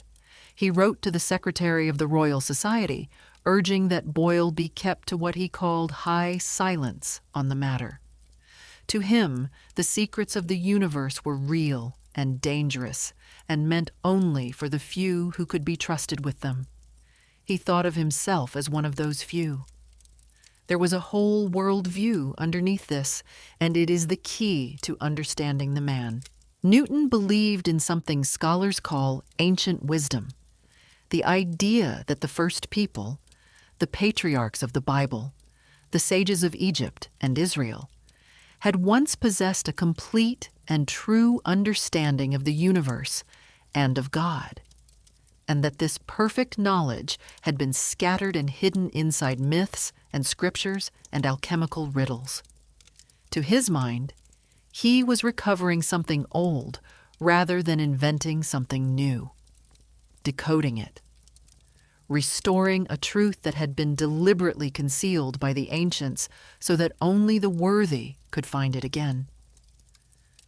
He wrote to the Secretary of the Royal Society, urging that Boyle be kept to what he called high silence on the matter. To him, the secrets of the universe were real and dangerous, and meant only for the few who could be trusted with them. He thought of himself as one of those few. There was a whole world view underneath this, and it is the key to understanding the man. Newton believed in something scholars call ancient wisdom, the idea that the first people, the patriarchs of the Bible, the sages of Egypt and Israel, had once possessed a complete and true understanding of the universe and of God, and that this perfect knowledge had been scattered and hidden inside myths and scriptures and alchemical riddles. To his mind, he was recovering something old rather than inventing something new, decoding it, restoring a truth that had been deliberately concealed by the ancients so that only the worthy could find it again.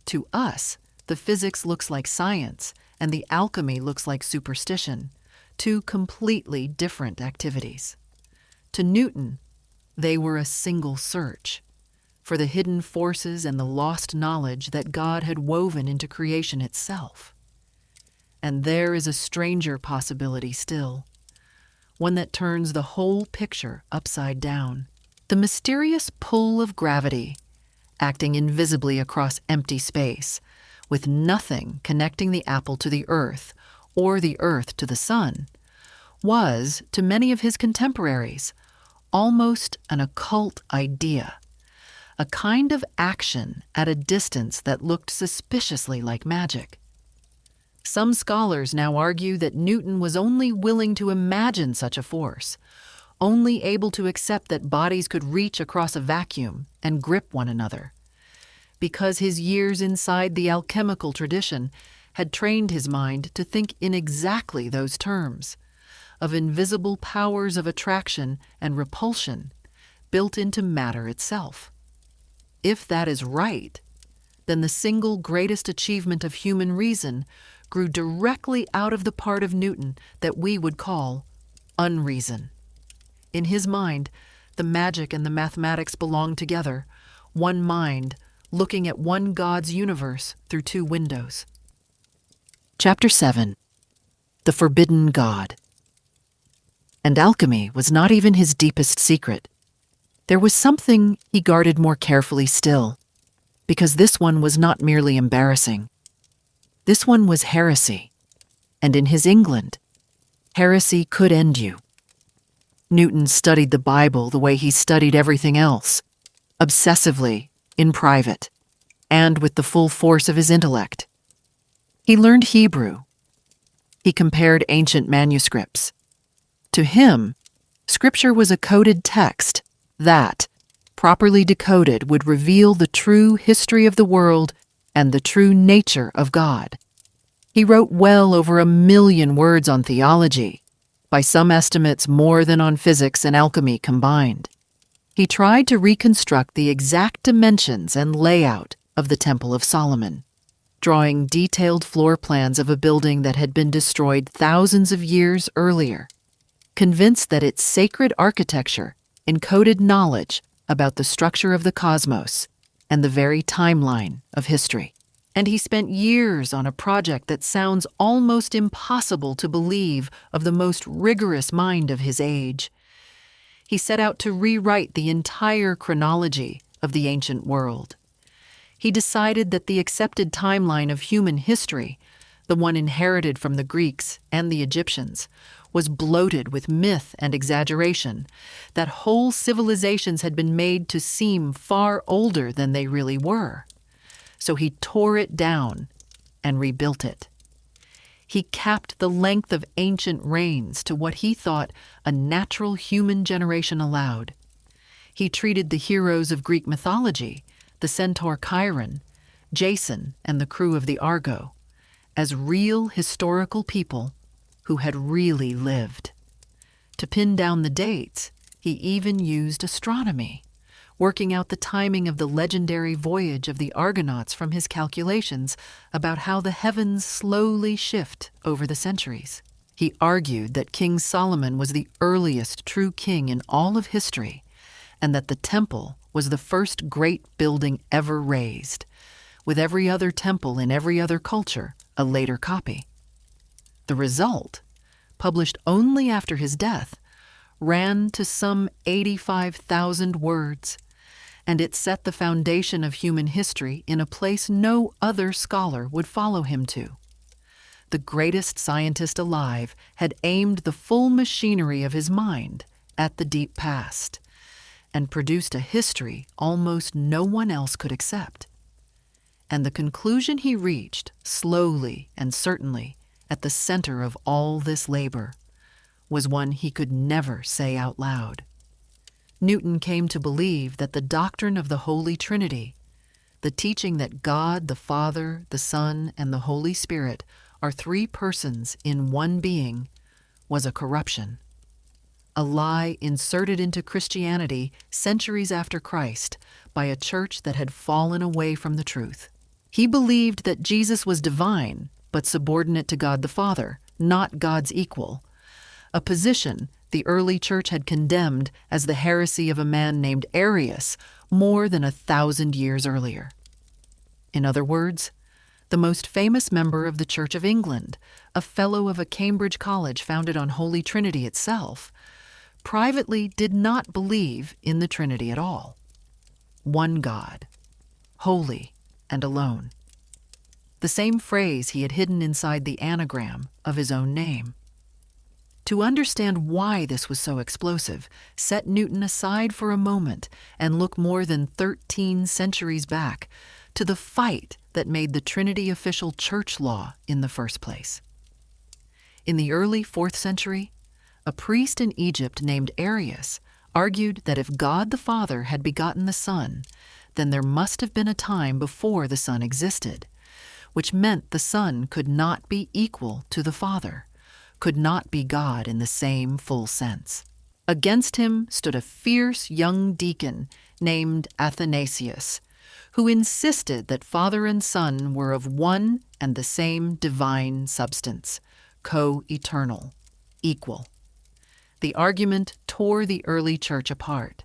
To us, the physics looks like science and the alchemy looks like superstition, two completely different activities. To Newton, they were a single search for the hidden forces and the lost knowledge that God had woven into creation itself. And there is a stranger possibility still, one that turns the whole picture upside down. The mysterious pull of gravity, acting invisibly across empty space, with nothing connecting the apple to the earth or the earth to the sun, was, to many of his contemporaries, almost an occult idea, a kind of action at a distance that looked suspiciously like magic. Some scholars now argue that Newton was only willing to imagine such a force, only able to accept that bodies could reach across a vacuum and grip one another, because his years inside the alchemical tradition had trained his mind to think in exactly those terms, of invisible powers of attraction and repulsion built into matter itself. If that is right, then the single greatest achievement of human reason grew directly out of the part of Newton that we would call unreason. In his mind, the magic and the mathematics belonged together, one mind looking at one God's universe through two windows. Chapter 7. The Forbidden God. And alchemy was not even his deepest secret. There was something he guarded more carefully still, because this one was not merely embarrassing. This one was heresy, and in his England, heresy could end you. Newton studied the Bible the way he studied everything else, obsessively, in private, and with the full force of his intellect. He learned Hebrew. He compared ancient manuscripts. To him, Scripture was a coded text that, properly decoded, would reveal the true history of the world and the true nature of God. He wrote well over 1 million words on theology, by some estimates more than on physics and alchemy combined. He tried to reconstruct the exact dimensions and layout of the Temple of Solomon, drawing detailed floor plans of a building that had been destroyed thousands of years earlier, convinced that its sacred architecture encoded knowledge about the structure of the cosmos and the very timeline of history. And he spent years on a project that sounds almost impossible to believe of the most rigorous mind of his age. He set out to rewrite the entire chronology of the ancient world. He decided that the accepted timeline of human history, the one inherited from the Greeks and the Egyptians, was bloated with myth and exaggeration, that whole civilizations had been made to seem far older than they really were. So he tore it down and rebuilt it. He capped the length of ancient reigns to what he thought a natural human generation allowed. He treated the heroes of Greek mythology, the centaur Chiron, Jason, and the crew of the Argo, as real historical people who had really lived. To pin down the dates, he even used astronomy, working out the timing of the legendary voyage of the Argonauts from his calculations about how the heavens slowly shift over the centuries. He argued that King Solomon was the earliest true king in all of history, and that the temple was the first great building ever raised, with every other temple in every other culture a later copy. The result, published only after his death, ran to some 85,000 words, and it set the foundation of human history in a place no other scholar would follow him to. The greatest scientist alive had aimed the full machinery of his mind at the deep past, and produced a history almost no one else could accept. And the conclusion he reached, slowly and certainly, at the center of all this labor, was one he could never say out loud. Newton came to believe that the doctrine of the Holy Trinity, the teaching that God, the Father, the Son, and the Holy Spirit are three persons in one being, was a corruption, a lie inserted into Christianity centuries after Christ by a church that had fallen away from the truth. He believed that Jesus was divine, but subordinate to God the Father, not God's equal, a position the early church had condemned as the heresy of a man named Arius more than 1,000 years earlier. In other words, the most famous member of the Church of England, a fellow of a Cambridge college founded on Holy Trinity itself, privately did not believe in the Trinity at all. One God, holy and alone. The same phrase he had hidden inside the anagram of his own name. To understand why this was so explosive, set Newton aside for a moment and look more than 13 centuries back to the fight that made the Trinity official church law in the first place. In the early 4th century, a priest in Egypt named Arius argued that if God the Father had begotten the Son, then there must have been a time before the Son existed, which meant the Son could not be equal to the Father, could not be God in the same full sense. Against him stood a fierce young deacon named Athanasius, who insisted that Father and Son were of one and the same divine substance, co-eternal, equal. The argument tore the early church apart.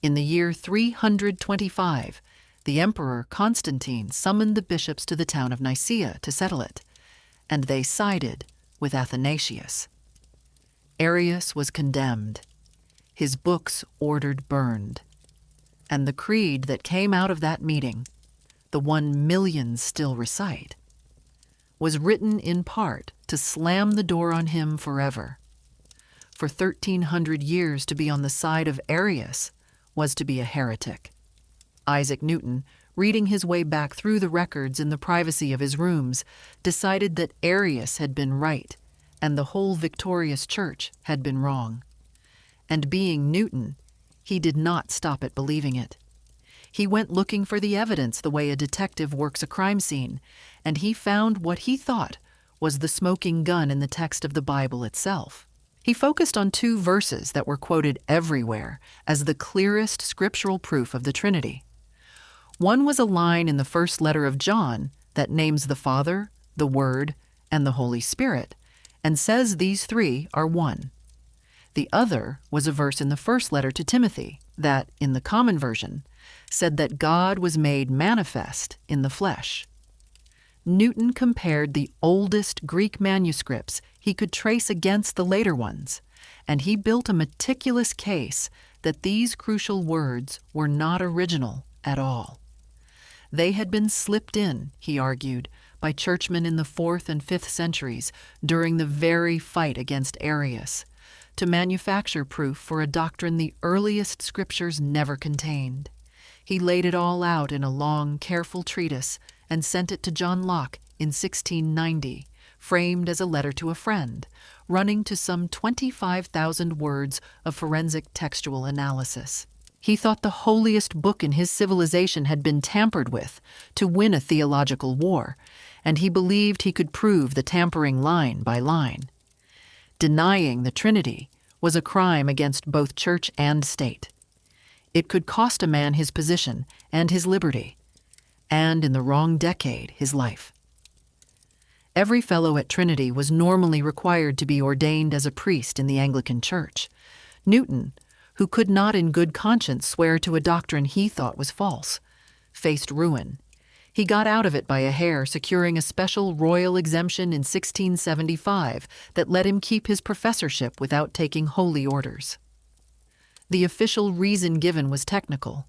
In the year 325, the Emperor Constantine summoned the bishops to the town of Nicaea to settle it, and they sided with Athanasius. Arius was condemned, his books ordered burned, and the creed that came out of that meeting, the one millions still recite, was written in part to slam the door on him forever. For 1,300 years to be on the side of Arius was to be a heretic. Isaac Newton, reading his way back through the records in the privacy of his rooms, decided that Arius had been right and the whole victorious church had been wrong. And being Newton, he did not stop at believing it. He went looking for the evidence the way a detective works a crime scene, and he found what he thought was the smoking gun in the text of the Bible itself. He focused on two verses that were quoted everywhere as the clearest scriptural proof of the Trinity. One was a line in the first letter of John that names the Father, the Word, and the Holy Spirit, and says these three are one. The other was a verse in the first letter to Timothy that, in the Common Version, said that God was made manifest in the flesh. Newton compared the oldest Greek manuscripts he could trace against the later ones, and he built a meticulous case that these crucial words were not original at all. They had been slipped in, he argued, by churchmen in the 4th and 5th centuries during the very fight against Arius, to manufacture proof for a doctrine the earliest scriptures never contained. He laid it all out in a long, careful treatise and sent it to John Locke in 1690, framed as a letter to a friend, running to some 25,000 words of forensic textual analysis. He thought the holiest book in his civilization had been tampered with to win a theological war, and he believed he could prove the tampering line by line. Denying the Trinity was a crime against both church and state. It could cost a man his position and his liberty, and in the wrong decade, his life. Every fellow at Trinity was normally required to be ordained as a priest in the Anglican Church. Newton, who could not in good conscience swear to a doctrine he thought was false, faced ruin. He got out of it by a hair, securing a special royal exemption in 1675 that let him keep his professorship without taking holy orders. The official reason given was technical.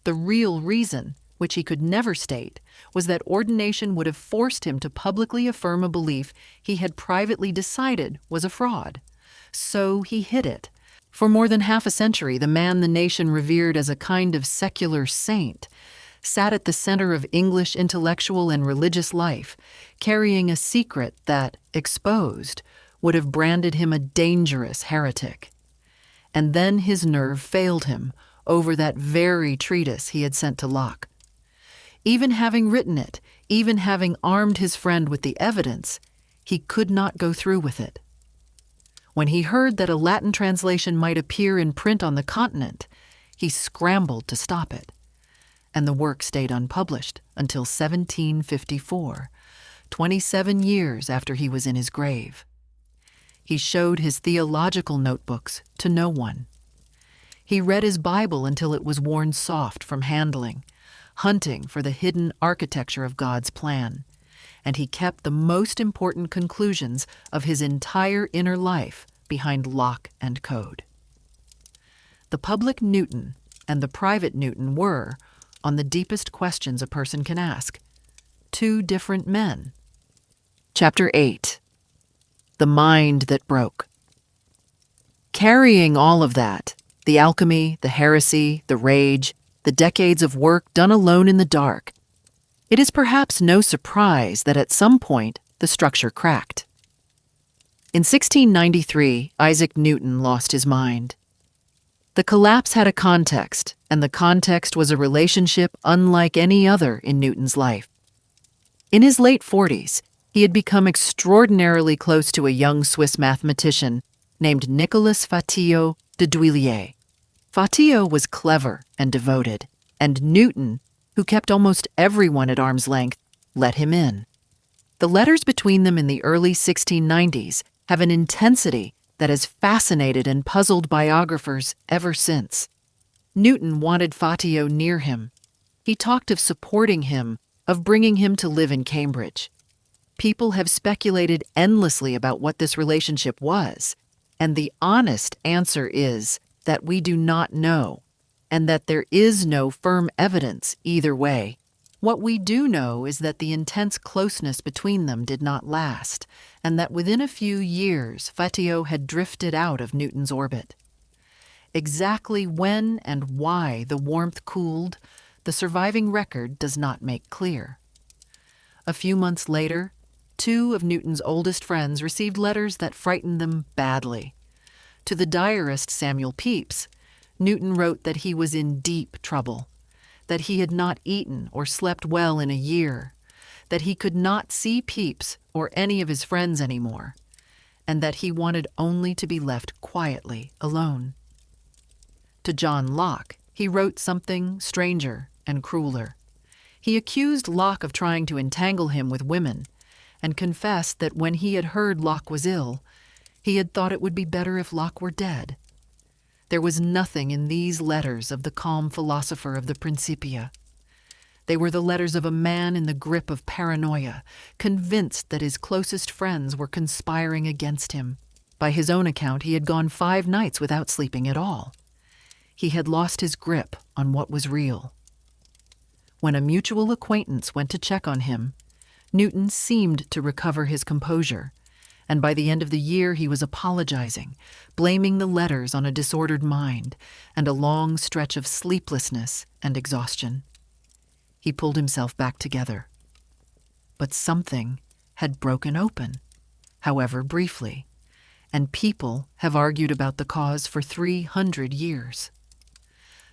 The real reason, which he could never state, was that ordination would have forced him to publicly affirm a belief he had privately decided was a fraud. So he hid it. For more than half a century, the man the nation revered as a kind of secular saint sat at the center of English intellectual and religious life, carrying a secret that, exposed, would have branded him a dangerous heretic. And then his nerve failed him over that very treatise he had sent to Locke. Even having written it, even having armed his friend with the evidence, he could not go through with it. When he heard that a Latin translation might appear in print on the continent, he scrambled to stop it. And the work stayed unpublished until 1754, 27 years after he was in his grave. He showed his theological notebooks to no one. He read his Bible until it was worn soft from handling, hunting for the hidden architecture of God's plan, and he kept the most important conclusions of his entire inner life behind lock and code. The public Newton and the private Newton were, on the deepest questions a person can ask, two different men. Chapter 8. The Mind That Broke. Carrying all of that, the alchemy, the heresy, the rage, the decades of work done alone in the dark, it is perhaps no surprise that at some point the structure cracked. In 1693, Isaac Newton lost his mind. The collapse had a context, and the context was a relationship unlike any other in Newton's life. In his late 40s, he had become extraordinarily close to a young Swiss mathematician named Nicolas Fatio de Duillier. Fatio was clever and devoted, and Newton, who kept almost everyone at arm's length, let him in. The letters between them in the early 1690s have an intensity that has fascinated and puzzled biographers ever since. Newton wanted Fatio near him. He talked of supporting him, of bringing him to live in Cambridge. People have speculated endlessly about what this relationship was, and the honest answer is that we do not know, and that there is no firm evidence either way. What we do know is that the intense closeness between them did not last, and that within a few years Fatio had drifted out of Newton's orbit. Exactly when and why the warmth cooled, the surviving record does not make clear. A few months later, two of Newton's oldest friends received letters that frightened them badly. To the diarist Samuel Pepys, Newton wrote that he was in deep trouble, that he had not eaten or slept well in a year, that he could not see Pepys or any of his friends anymore, and that he wanted only to be left quietly alone. To John Locke, he wrote something stranger and crueler. He accused Locke of trying to entangle him with women, and confessed that when he had heard Locke was ill, he had thought it would be better if Locke were dead. There was nothing in these letters of the calm philosopher of the Principia. They were the letters of a man in the grip of paranoia, convinced that his closest friends were conspiring against him. By his own account, he had gone 5 nights without sleeping at all. He had lost his grip on what was real. When a mutual acquaintance went to check on him, Newton seemed to recover his composure, and by the end of the year he was apologizing, blaming the letters on a disordered mind and a long stretch of sleeplessness and exhaustion. He pulled himself back together. But something had broken open, however briefly, and people have argued about the cause for 300 years.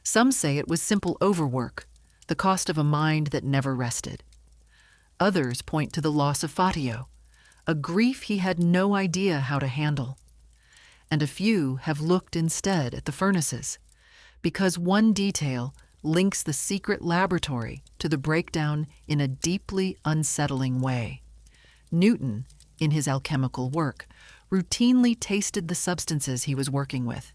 Some say it was simple overwork, the cost of a mind that never rested. Others point to the loss of Fatio, a grief he had no idea how to handle. And a few have looked instead at the furnaces, because one detail links the secret laboratory to the breakdown in a deeply unsettling way. Newton, in his alchemical work, routinely tasted the substances he was working with.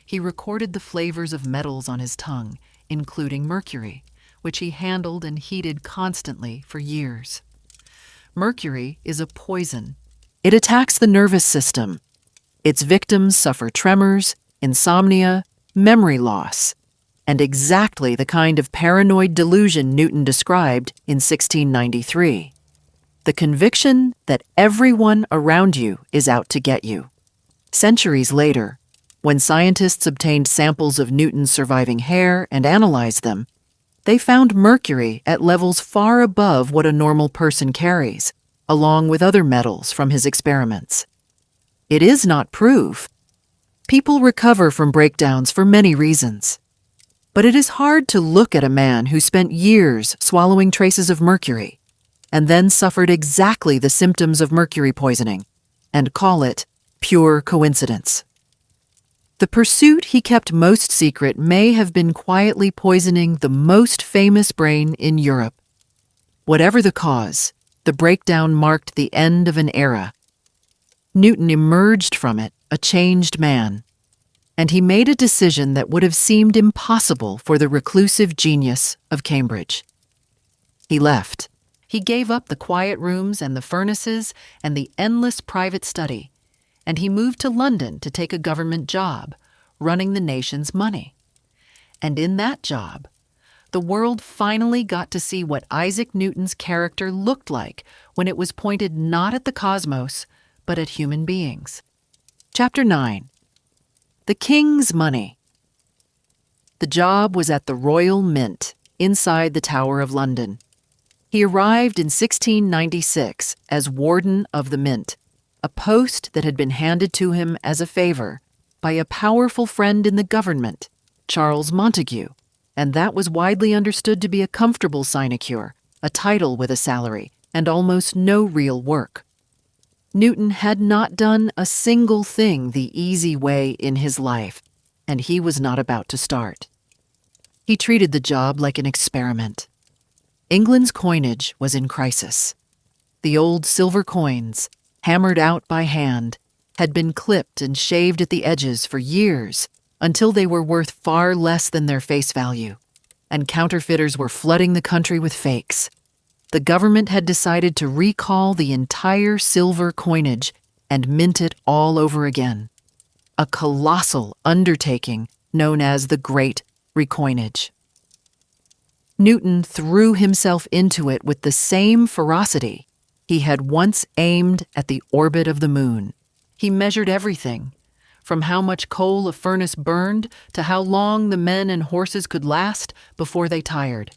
He recorded the flavors of metals on his tongue, including mercury, which he handled and heated constantly for years. Mercury is a poison. It attacks the nervous system. Its victims suffer tremors, insomnia, memory loss, and exactly the kind of paranoid delusion Newton described in 1693. The conviction that everyone around you is out to get you. Centuries later, when scientists obtained samples of Newton's surviving hair and analyzed them, they found mercury at levels far above what a normal person carries, along with other metals from his experiments. It is not proof. People recover from breakdowns for many reasons. But it is hard to look at a man who spent years swallowing traces of mercury and then suffered exactly the symptoms of mercury poisoning and call it pure coincidence. The pursuit he kept most secret may have been quietly poisoning the most famous brain in Europe. Whatever the cause, the breakdown marked the end of an era. Newton emerged from it a changed man, and he made a decision that would have seemed impossible for the reclusive genius of Cambridge. He left. He gave up the quiet rooms and the furnaces and the endless private study, and he moved to London to take a government job, running the nation's money. And in that job, the world finally got to see what Isaac Newton's character looked like when it was pointed not at the cosmos, but at human beings. Chapter 9. The King's Money. The job was at the Royal Mint, inside the Tower of London. He arrived in 1696 as Warden of the Mint, a post that had been handed to him as a favor by a powerful friend in the government, Charles Montague, and that was widely understood to be a comfortable sinecure, a title with a salary, and almost no real work. Newton had not done a single thing the easy way in his life, and he was not about to start. He treated the job like an experiment. England's coinage was in crisis. The old silver coins, hammered out by hand, had been clipped and shaved at the edges for years until they were worth far less than their face value, and counterfeiters were flooding the country with fakes. The government had decided to recall the entire silver coinage and mint it all over again. A colossal undertaking known as the Great Recoinage. Newton threw himself into it with the same ferocity he had once aimed at the orbit of the moon. He measured everything, from how much coal a furnace burned to how long the men and horses could last before they tired.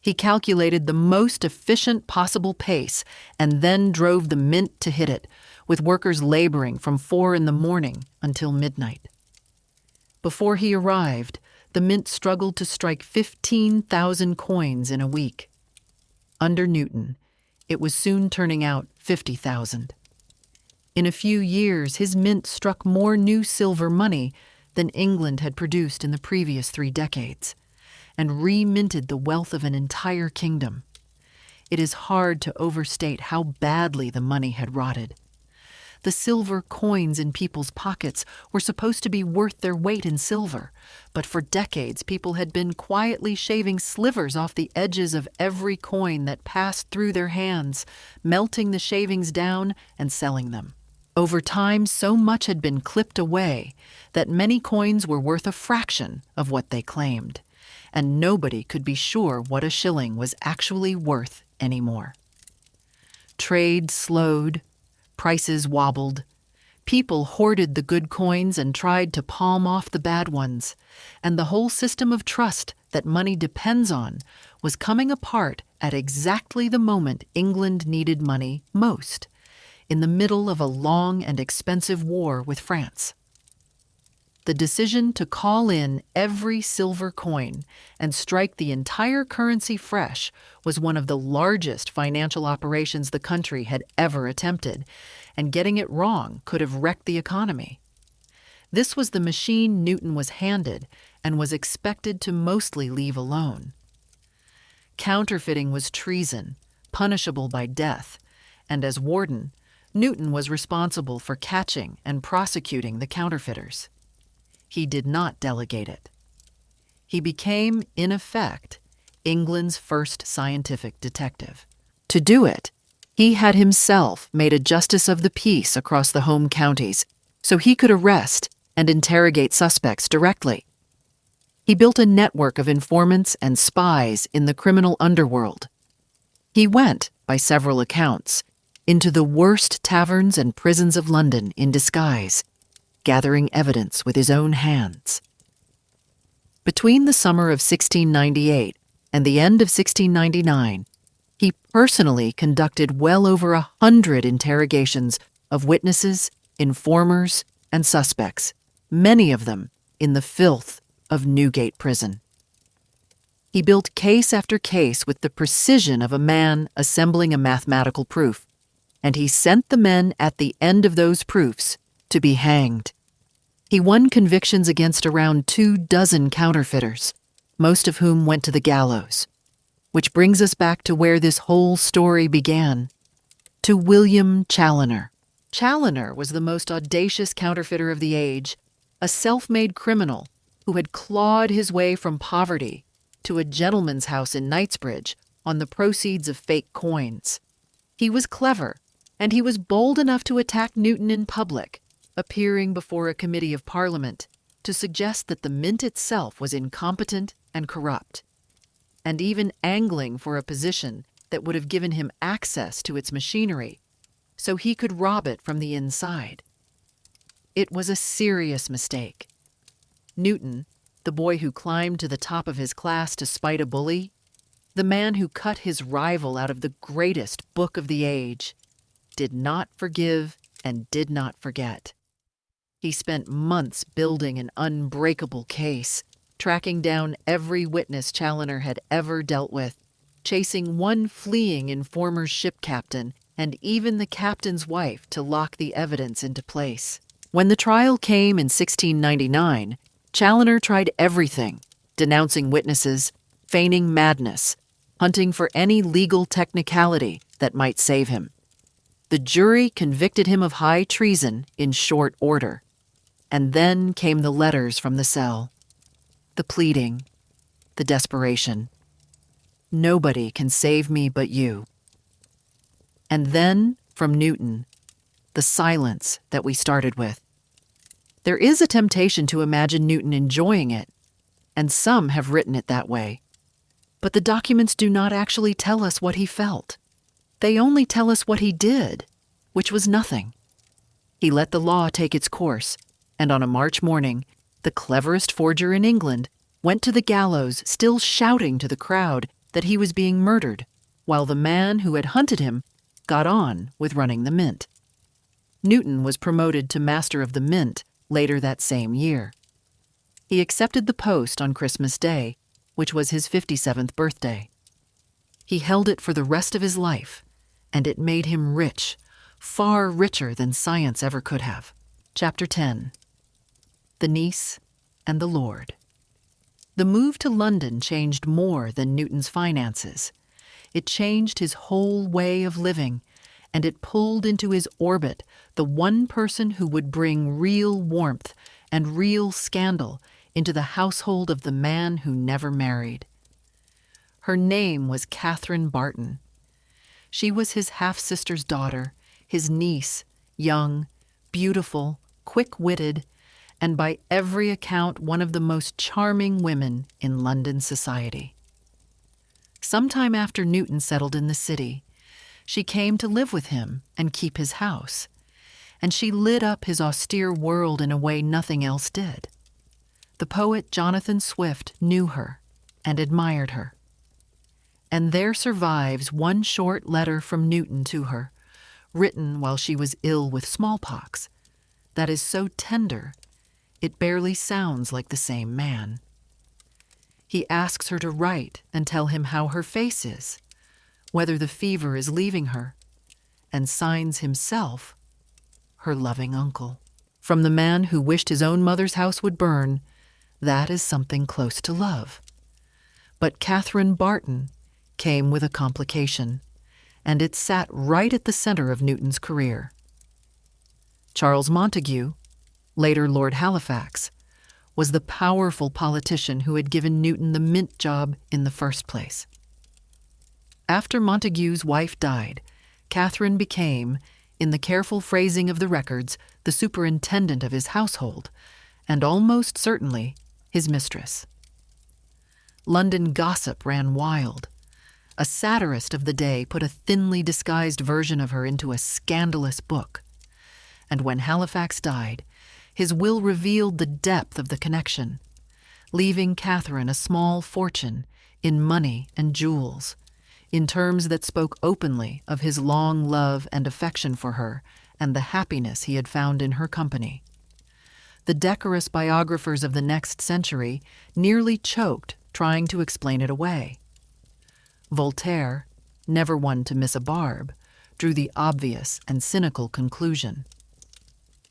He calculated the most efficient possible pace and then drove the mint to hit it, with workers laboring from 4 a.m. until midnight. Before he arrived, the mint struggled to strike 15,000 coins in a week. Under Newton, it was soon turning out 50,000. In a few years, his mint struck more new silver money than England had produced in the previous 3 decades, and reminted the wealth of an entire kingdom. It is hard to overstate how badly the money had rotted. The silver coins in people's pockets were supposed to be worth their weight in silver, but for decades people had been quietly shaving slivers off the edges of every coin that passed through their hands, melting the shavings down and selling them. Over time, so much had been clipped away that many coins were worth a fraction of what they claimed, and nobody could be sure what a shilling was actually worth anymore. Trade slowed, prices wobbled. People hoarded the good coins and tried to palm off the bad ones, and the whole system of trust that money depends on was coming apart at exactly the moment England needed money most, in the middle of a long and expensive war with France. The decision to call in every silver coin and strike the entire currency fresh was one of the largest financial operations the country had ever attempted, and getting it wrong could have wrecked the economy. This was the machine Newton was handed and was expected to mostly leave alone. Counterfeiting was treason, punishable by death, and as warden, Newton was responsible for catching and prosecuting the counterfeiters. He did not delegate it. He became, in effect, England's first scientific detective. To do it, he had himself made a justice of the peace across the home counties so he could arrest and interrogate suspects directly. He built a network of informants and spies in the criminal underworld. He went, by several accounts, into the worst taverns and prisons of London in disguise, gathering evidence with his own hands. Between the summer of 1698 and the end of 1699, he personally conducted well over 100 interrogations of witnesses, informers, and suspects, many of them in the filth of Newgate Prison. He built case after case with the precision of a man assembling a mathematical proof, and he sent the men at the end of those proofs to be hanged. He won convictions against around 24 counterfeiters, most of whom went to the gallows. Which brings us back to where this whole story began, to William Challoner. Challoner was the most audacious counterfeiter of the age, a self-made criminal who had clawed his way from poverty to a gentleman's house in Knightsbridge on the proceeds of fake coins. He was clever, and he was bold enough to attack Newton in public, appearing before a committee of Parliament to suggest that the mint itself was incompetent and corrupt, and even angling for a position that would have given him access to its machinery so he could rob it from the inside. It was a serious mistake. Newton, the boy who climbed to the top of his class to spite a bully, the man who cut his rival out of the greatest book of the age, did not forgive and did not forget. He spent months building an unbreakable case, tracking down every witness Challoner had ever dealt with, chasing one fleeing informer's ship captain and even the captain's wife to lock the evidence into place. When the trial came in 1699, Challoner tried everything, denouncing witnesses, feigning madness, hunting for any legal technicality that might save him. The jury convicted him of high treason in short order. And then came the letters from the cell, the pleading, the desperation. Nobody can save me but you. And then, from Newton, the silence that we started with. There is a temptation to imagine Newton enjoying it, and some have written it that way. But the documents do not actually tell us what he felt. They only tell us what he did, which was nothing. He let the law take its course, and on a March morning, the cleverest forger in England went to the gallows still shouting to the crowd that he was being murdered, while the man who had hunted him got on with running the mint. Newton was promoted to Master of the Mint later that same year. He accepted the post on Christmas Day, which was his 57th birthday. He held it for the rest of his life, and it made him rich, far richer than science ever could have. Chapter 10. The Niece and the Lord. The move to London changed more than Newton's finances. It changed his whole way of living, and it pulled into his orbit the one person who would bring real warmth and real scandal into the household of the man who never married. Her name was Catherine Barton. She was his half-sister's daughter, his niece, young, beautiful, quick-witted, and by every account one of the most charming women in London society. Sometime after Newton settled in the city, she came to live with him and keep his house, and she lit up his austere world in a way nothing else did. The poet Jonathan Swift knew her and admired her. And there survives one short letter from Newton to her, written while she was ill with smallpox, that is so tender it barely sounds like the same man. He asks her to write and tell him how her face is, whether the fever is leaving her, and signs himself her loving uncle. From the man who wished his own mother's house would burn, that is something close to love. But Catherine Barton came with a complication, and it sat right at the center of Newton's career. Charles Montague, later Lord Halifax, was the powerful politician who had given Newton the mint job in the first place. After Montague's wife died, Catherine became, in the careful phrasing of the records, the superintendent of his household, and almost certainly his mistress. London gossip ran wild. A satirist of the day put a thinly disguised version of her into a scandalous book. And when Halifax died, his will revealed the depth of the connection, leaving Catherine a small fortune in money and jewels, in terms that spoke openly of his long love and affection for her and the happiness he had found in her company. The decorous biographers of the next century nearly choked trying to explain it away. Voltaire, never one to miss a barb, drew the obvious and cynical conclusion.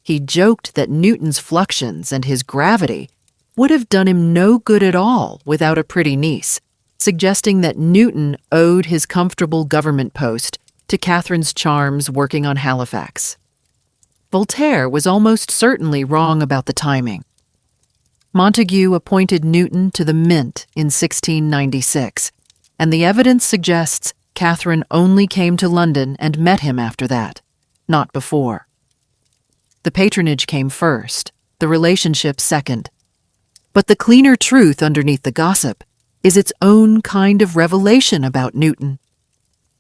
He joked that Newton's fluxions and his gravity would have done him no good at all without a pretty niece, suggesting that Newton owed his comfortable government post to Catherine's charms working on Halifax. Voltaire was almost certainly wrong about the timing. Montague appointed Newton to the Mint in 1696, and the evidence suggests Catherine only came to London and met him after that, not before. The patronage came first, the relationship second. But the cleaner truth underneath the gossip is its own kind of revelation about Newton.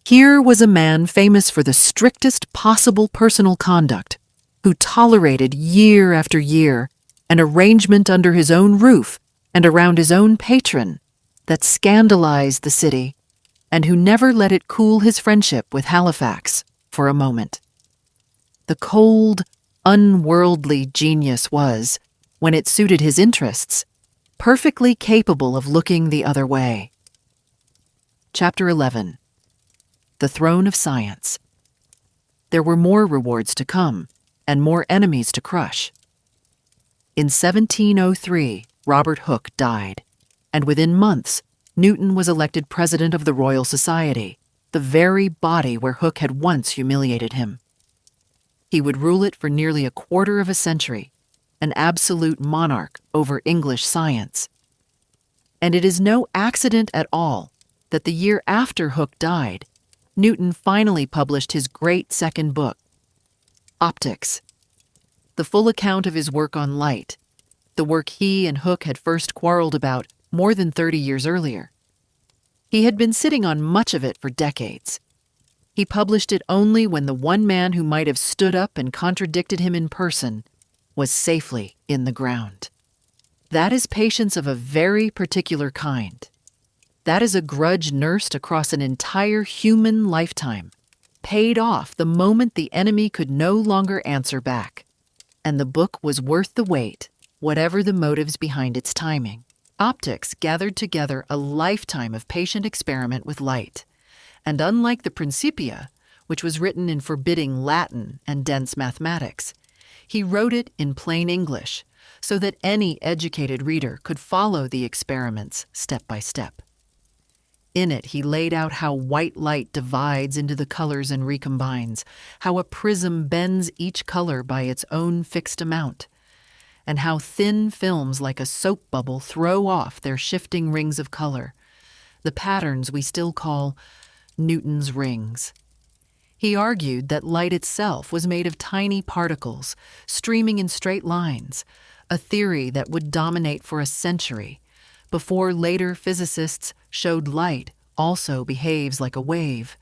Here was a man famous for the strictest possible personal conduct, who tolerated year after year an arrangement under his own roof and around his own patron that scandalized the city, and who never let it cool his friendship with Halifax for a moment. The cold, unworldly genius was, when it suited his interests, perfectly capable of looking the other way. Chapter 11. The Throne of Science. There were more rewards to come, and more enemies to crush. In 1703, Robert Hooke died, and within months, Newton was elected president of the Royal Society, the very body where Hooke had once humiliated him. He would rule it for nearly a quarter of a century, an absolute monarch over English science. And it is no accident at all that the year after Hooke died, Newton finally published his great second book, Optics, the full account of his work on light, the work he and Hooke had first quarreled about more than 30 years earlier. He had been sitting on much of it for decades. He published it only when the one man who might have stood up and contradicted him in person was safely in the ground. That is patience of a very particular kind. That is a grudge nursed across an entire human lifetime, paid off the moment the enemy could no longer answer back. And the book was worth the wait, whatever the motives behind its timing. Optics gathered together a lifetime of patient experiment with light, and unlike the Principia, which was written in forbidding Latin and dense mathematics. He wrote it in plain English, so that any educated reader could follow the experiments step by step. In it, he laid out how white light divides into the colors and recombines, how a prism bends each color by its own fixed amount, and how thin films like a soap bubble throw off their shifting rings of color, the patterns we still call Newton's rings. He argued that light itself was made of tiny particles, streaming in straight lines, a theory that would dominate for a century, before later physicists showed light also behaves like a wave,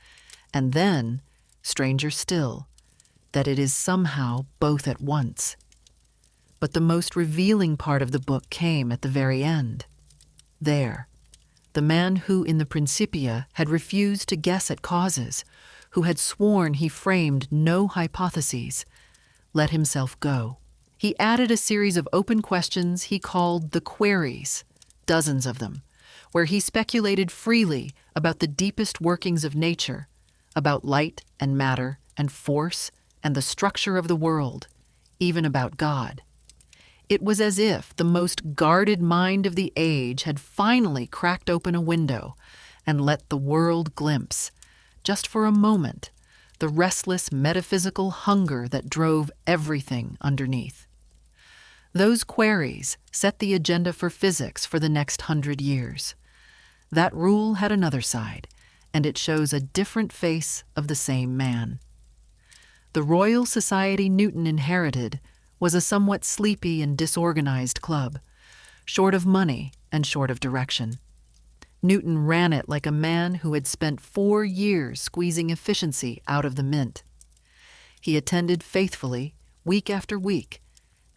and then, stranger still, that it is somehow both at once. But the most revealing part of the book came at the very end. There, the man who in the Principia had refused to guess at causes, who had sworn he framed no hypotheses, let himself go. He added a series of open questions he called the queries, dozens of them, where he speculated freely about the deepest workings of nature, about light and matter and force and the structure of the world, even about God. It was as if the most guarded mind of the age had finally cracked open a window and let the world glimpse, just for a moment, the restless metaphysical hunger that drove everything underneath. Those queries set the agenda for physics for the next 100 years. That rule had another side, and it shows a different face of the same man. The Royal Society Newton inherited was a somewhat sleepy and disorganized club, short of money and short of direction. Newton ran it like a man who had spent 4 years squeezing efficiency out of the mint. He attended faithfully, week after week,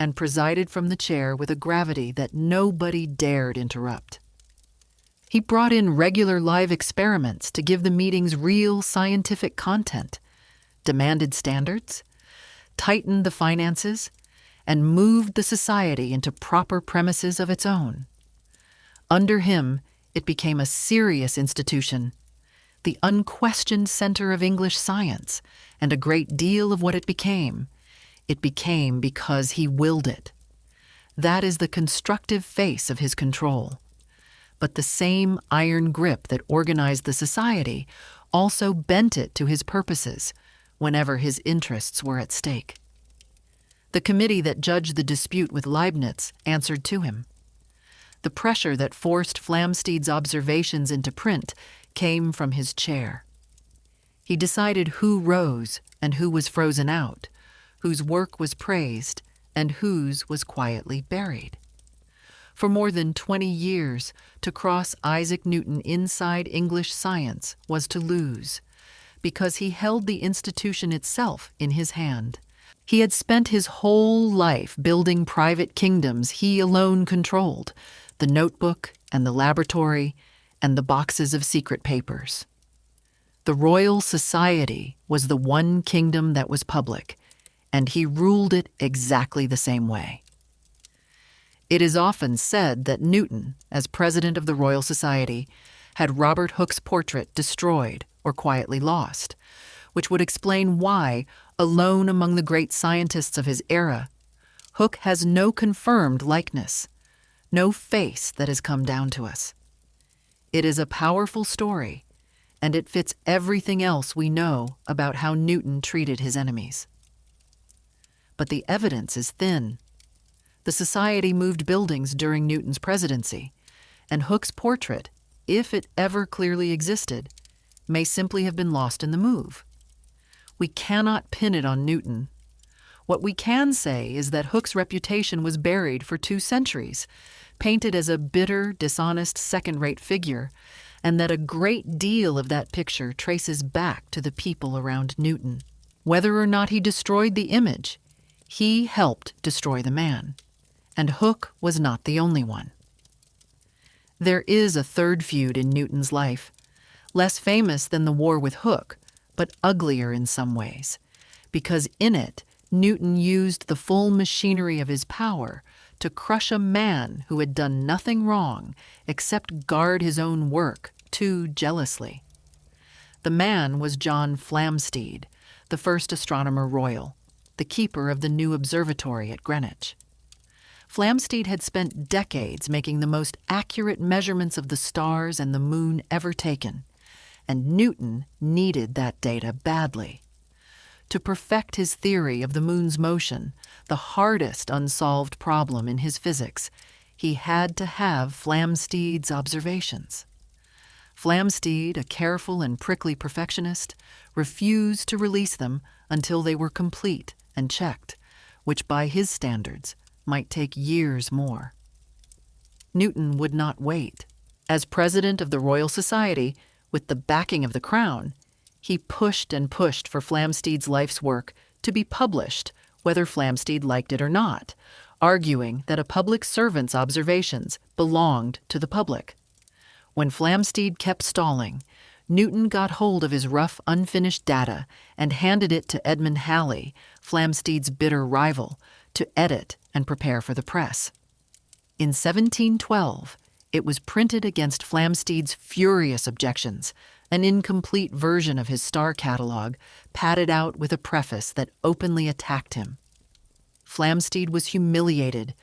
and presided from the chair with a gravity that nobody dared interrupt. He brought in regular live experiments to give the meetings real scientific content, demanded standards, tightened the finances, and moved the society into proper premises of its own. Under him, it became a serious institution, the unquestioned center of English science, and a great deal of what it became because he willed it. That is the constructive face of his control. But the same iron grip that organized the society also bent it to his purposes whenever his interests were at stake. The committee that judged the dispute with Leibniz answered to him. The pressure that forced Flamsteed's observations into print came from his chair. He decided who rose and who was frozen out, whose work was praised and whose was quietly buried. For more than 20 years, to cross Isaac Newton inside English science was to lose, because he held the institution itself in his hand. He had spent his whole life building private kingdoms he alone controlled, the notebook and the laboratory and the boxes of secret papers. The Royal Society was the one kingdom that was public, and he ruled it exactly the same way. It is often said that Newton, as president of the Royal Society, had Robert Hooke's portrait destroyed or quietly lost, which would explain why, alone among the great scientists of his era, Hooke has no confirmed likeness, no face that has come down to us. It is a powerful story, and it fits everything else we know about how Newton treated his enemies. But the evidence is thin. The society moved buildings during Newton's presidency, and Hooke's portrait, if it ever clearly existed, may simply have been lost in the move. We cannot pin it on Newton. What we can say is that Hooke's reputation was buried for 2 centuries, painted as a bitter, dishonest, second-rate figure, and that a great deal of that picture traces back to the people around Newton. Whether or not he destroyed the image, he helped destroy the man, and Hooke was not the only one. There is a third feud in Newton's life, less famous than the war with Hooke, but uglier in some ways, because in it, Newton used the full machinery of his power to crush a man who had done nothing wrong except guard his own work too jealously. The man was John Flamsteed, the first astronomer royal, the keeper of the new observatory at Greenwich. Flamsteed had spent decades making the most accurate measurements of the stars and the moon ever taken, and Newton needed that data badly. To perfect his theory of the moon's motion, the hardest unsolved problem in his physics, he had to have Flamsteed's observations. Flamsteed, a careful and prickly perfectionist, refused to release them until they were complete and checked, which by his standards might take years more. Newton would not wait. As president of the Royal Society, with the backing of the Crown, he pushed and pushed for Flamsteed's life's work to be published, whether Flamsteed liked it or not, arguing that a public servant's observations belonged to the public. When Flamsteed kept stalling, Newton got hold of his rough, unfinished data and handed it to Edmund Halley, Flamsteed's bitter rival, to edit and prepare for the press. In 1712, it was printed against Flamsteed's furious objections, an incomplete version of his star catalogue, padded out with a preface that openly attacked him. Flamsteed was humiliated,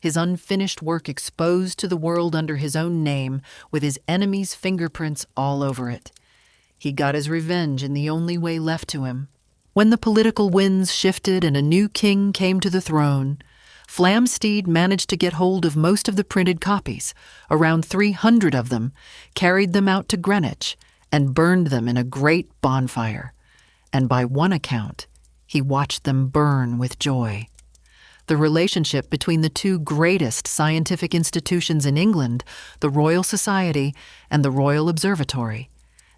his unfinished work exposed to the world under his own name, with his enemies' fingerprints all over it. He got his revenge in the only way left to him. When the political winds shifted and a new king came to the throne, Flamsteed managed to get hold of most of the printed copies, around 300 of them, carried them out to Greenwich, and burned them in a great bonfire. And by one account, he watched them burn with joy. The relationship between the two greatest scientific institutions in England, the Royal Society and the Royal Observatory,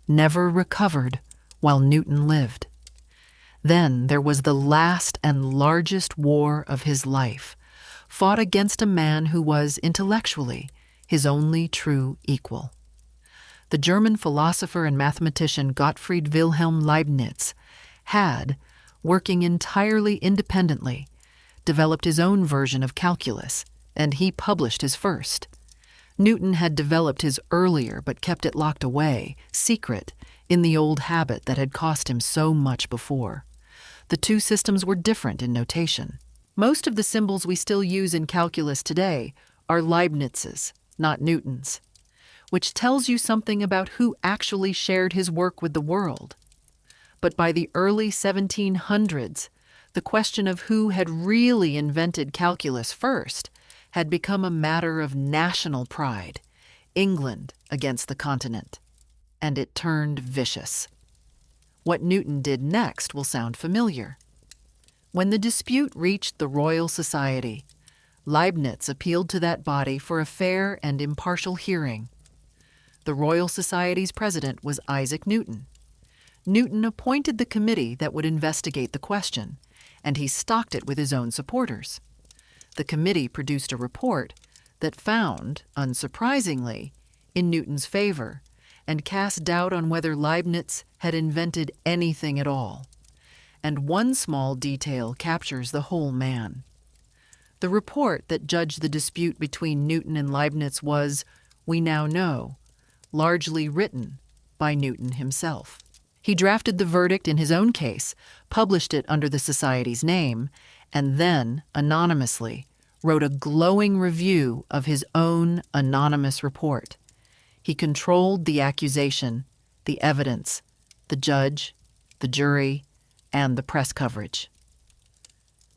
never recovered while Newton lived. Then there was the last and largest war of his life, fought against a man who was, intellectually, his only true equal. The German philosopher and mathematician Gottfried Wilhelm Leibniz had, working entirely independently, developed his own version of calculus, and he published his first. Newton had developed his earlier but kept it locked away, secret, in the old habit that had cost him so much before. The two systems were different in notation. Most of the symbols we still use in calculus today are Leibniz's, not Newton's, which tells you something about who actually shared his work with the world. But by the early 1700s, the question of who had really invented calculus first had become a matter of national pride, England against the continent, and it turned vicious. What Newton did next will sound familiar. When the dispute reached the Royal Society, Leibniz appealed to that body for a fair and impartial hearing. The Royal Society's president was Isaac Newton. Newton appointed the committee that would investigate the question, and he stocked it with his own supporters. The committee produced a report that found, unsurprisingly, in Newton's favor, and cast doubt on whether Leibniz had invented anything at all. And one small detail captures the whole man. The report that judged the dispute between Newton and Leibniz was, we now know, largely written by Newton himself. He drafted the verdict in his own case, published it under the Society's name, and then, anonymously, wrote a glowing review of his own anonymous report. He controlled the accusation, the evidence, the judge, the jury, and the press coverage.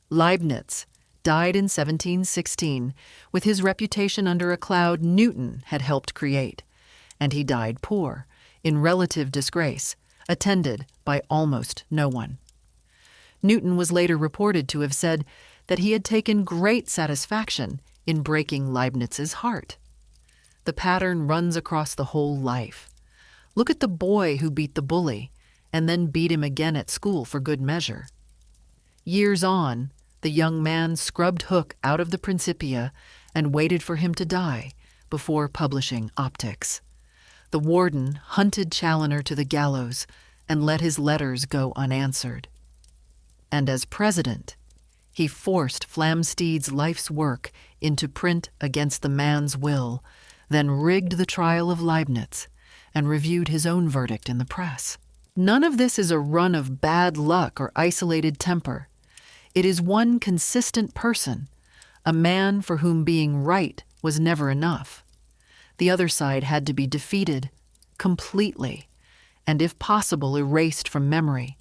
Leibniz died in 1716 with his reputation under a cloud Newton had helped create, and he died poor, in relative disgrace, attended by almost no one. Newton was later reported to have said that he had taken great satisfaction in breaking Leibniz's heart. The pattern runs across the whole life. Look at the boy who beat the bully, and then beat him again at school for good measure. Years on, the young man scrubbed Hooke out of the Principia and waited for him to die before publishing Optics. The warden hunted Challoner to the gallows and let his letters go unanswered. And as president, he forced Flamsteed's life's work into print against the man's will, then rigged the trial of Leibniz and reviewed his own verdict in the press. None of this is a run of bad luck or isolated temper. It is one consistent person, a man for whom being right was never enough. The other side had to be defeated, completely, and if possible erased from memory.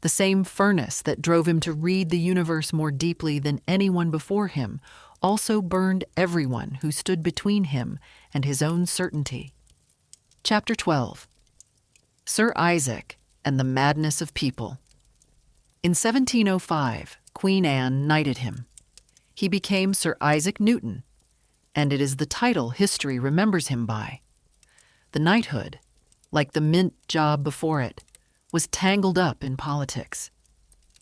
The same furnace that drove him to read the universe more deeply than anyone before him also burned everyone who stood between him and his own certainty. Chapter 12. Sir Isaac and the Madness of People. In 1705, Queen Anne knighted him. He became Sir Isaac Newton, and it is the title history remembers him by. The knighthood, like the mint job before it, was tangled up in politics.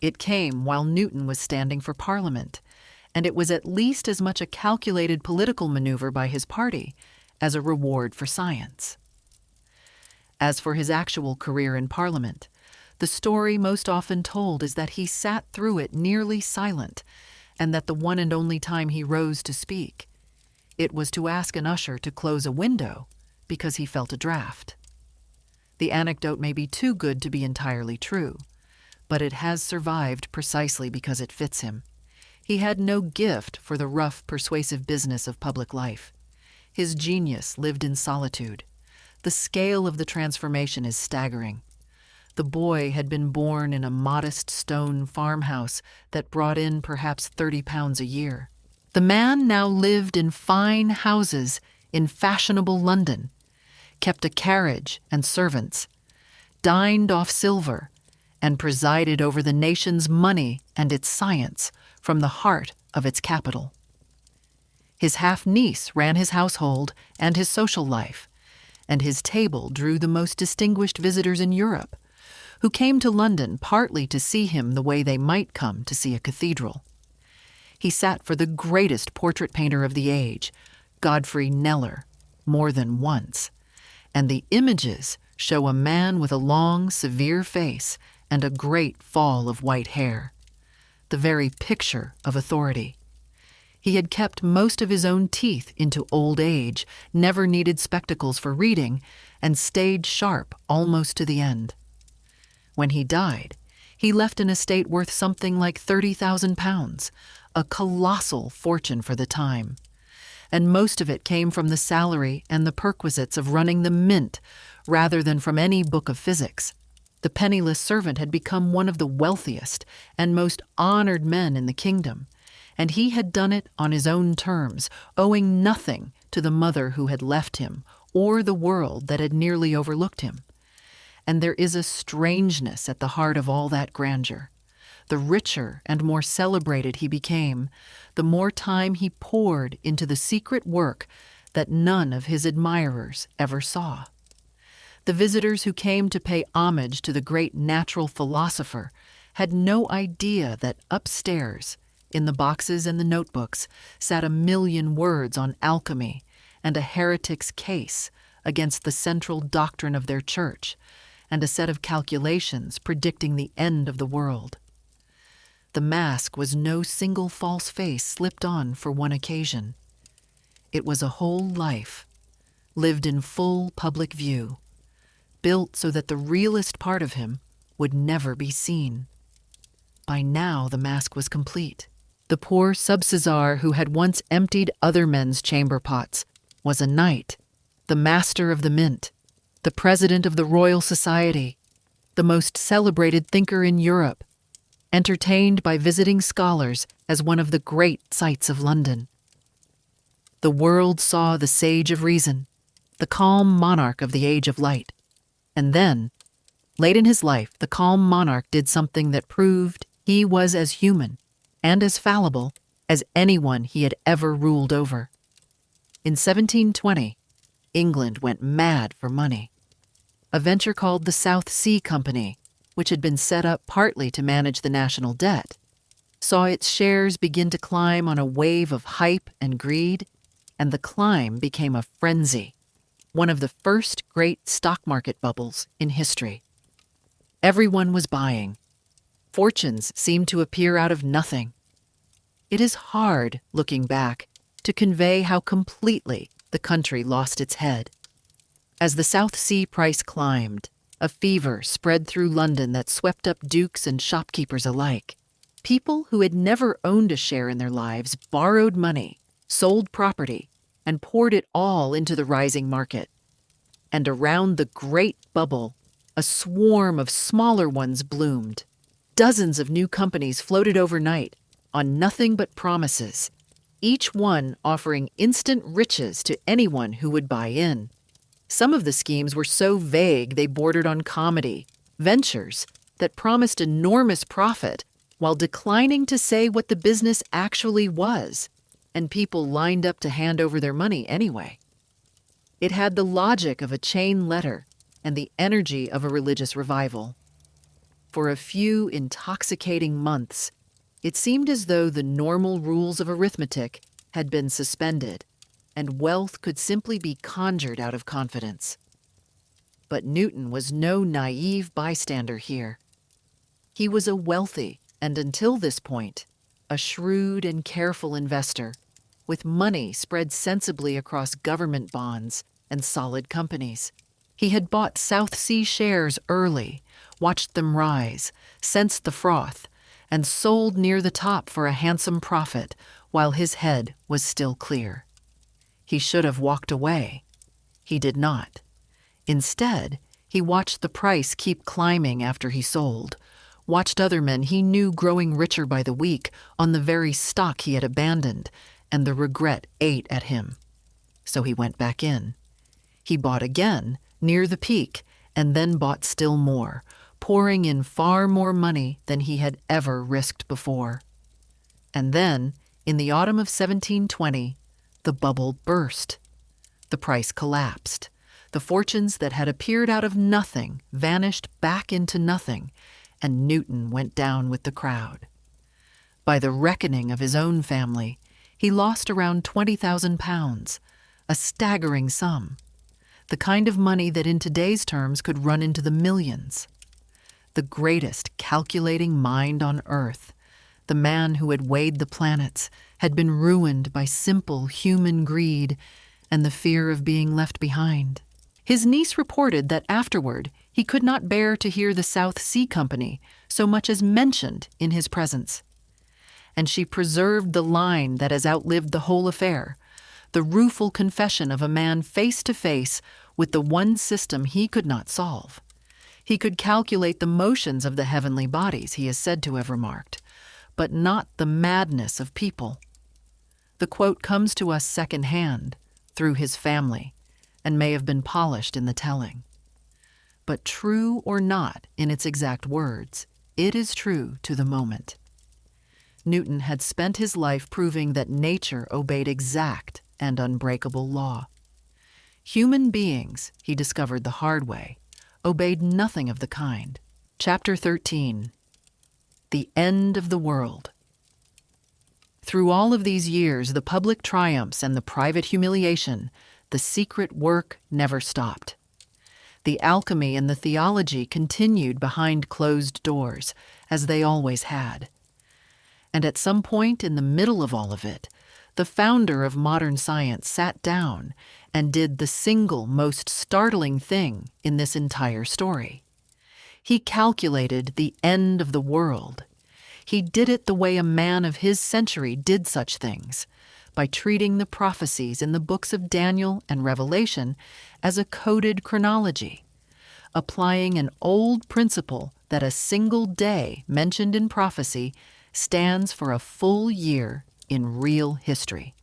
It came while Newton was standing for Parliament, and it was at least as much a calculated political maneuver by his party as a reward for science. As for his actual career in Parliament, the story most often told is that he sat through it nearly silent, and that the one and only time he rose to speak, it was to ask an usher to close a window because he felt a draft. The anecdote may be too good to be entirely true, but it has survived precisely because it fits him. He had no gift for the rough, persuasive business of public life. His genius lived in solitude. The scale of the transformation is staggering. The boy had been born in a modest stone farmhouse that brought in perhaps 30 pounds a year. The man now lived in fine houses in fashionable London, kept a carriage and servants, dined off silver, and presided over the nation's money and its science from the heart of its capital. His half-niece ran his household and his social life, and his table drew the most distinguished visitors in Europe, who came to London partly to see him the way they might come to see a cathedral. He sat for the greatest portrait painter of the age, Godfrey Kneller, more than once, and the images show a man with a long, severe face and a great fall of white hair, the very picture of authority. He had kept most of his own teeth into old age, never needed spectacles for reading, and stayed sharp almost to the end. When he died, he left an estate worth something like 30,000 pounds, a colossal fortune for the time. And most of it came from the salary and the perquisites of running the mint rather than from any book of physics. The penniless servant had become one of the wealthiest and most honored men in the kingdom, and he had done it on his own terms, owing nothing to the mother who had left him or the world that had nearly overlooked him. And there is a strangeness at the heart of all that grandeur. The richer and more celebrated he became, the more time he poured into the secret work that none of his admirers ever saw. The visitors who came to pay homage to the great natural philosopher had no idea that upstairs, in the boxes and the notebooks, sat 1,000,000 words on alchemy and a heretic's case against the central doctrine of their church, and a set of calculations predicting the end of the world. The mask was no single false face slipped on for one occasion. It was a whole life, lived in full public view, built so that the realest part of him would never be seen. By now the mask was complete. The poor sub-Caesar who had once emptied other men's chamber pots was a knight, the master of the mint, the president of the Royal Society, the most celebrated thinker in Europe, entertained by visiting scholars as one of the great sights of London. The world saw the sage of reason, the calm monarch of the age of light. And then, late in his life, the calm monarch did something that proved he was as human and as fallible as anyone he had ever ruled over. In 1720, England went mad for money. A venture called the South Sea Company, which had been set up partly to manage the national debt, saw its shares begin to climb on a wave of hype and greed, and the climb became a frenzy, one of the first great stock market bubbles in history. Everyone was buying. Fortunes seemed to appear out of nothing. It is hard, looking back, to convey how completely the country lost its head. As the South Sea price climbed, A fever spread through London that swept up dukes and shopkeepers alike. People who had never owned a share in their lives borrowed money, sold property, and poured it all into the rising market. And around the great bubble, a swarm of smaller ones bloomed. Dozens of new companies floated overnight on nothing but promises, each one offering instant riches to anyone who would buy in. Some of the schemes were so vague they bordered on comedy, ventures that promised enormous profit while declining to say what the business actually was, and people lined up to hand over their money anyway. It had the logic of a chain letter and the energy of a religious revival. For a few intoxicating months, it seemed as though the normal rules of arithmetic had been suspended, and wealth could simply be conjured out of confidence. But Newton was no naive bystander here. He was a wealthy, and until this point, a shrewd and careful investor, with money spread sensibly across government bonds and solid companies. He had bought South Sea shares early, watched them rise, sensed the froth, and sold near the top for a handsome profit while his head was still clear. He should have walked away. He did not. Instead, he watched the price keep climbing after he sold, watched other men he knew growing richer by the week on the very stock he had abandoned, and the regret ate at him. So he went back in. He bought again, near the peak, and then bought still more, pouring in far more money than he had ever risked before. And then, in the autumn of 1720, the bubble burst. The price collapsed. The fortunes that had appeared out of nothing vanished back into nothing, and Newton went down with the crowd. By the reckoning of his own family, he lost around £20,000, a staggering sum, the kind of money that in today's terms could run into the millions. The greatest calculating mind on earth, the man who had weighed the planets, had been ruined by simple human greed and the fear of being left behind. His niece reported that afterward he could not bear to hear the South Sea Company so much as mentioned in his presence. And she preserved the line that has outlived the whole affair, the rueful confession of a man face to face with the one system he could not solve. He could calculate the motions of the heavenly bodies, he is said to have remarked, but not the madness of people. The quote comes to us secondhand, through his family, and may have been polished in the telling. But true or not in its exact words, it is true to the moment. Newton had spent his life proving that nature obeyed exact and unbreakable law. Human beings, he discovered the hard way, obeyed nothing of the kind. Chapter 13. The End of the World. Through all of these years, the public triumphs and the private humiliation, the secret work never stopped. The alchemy and the theology continued behind closed doors, as they always had. And at some point in the middle of all of it, the founder of modern science sat down and did the single most startling thing in this entire story. He calculated the end of the world. He did it the way a man of his century did such things, by treating the prophecies in the books of Daniel and Revelation as a coded chronology, applying an old principle that a single day mentioned in prophecy stands for a full year in real history.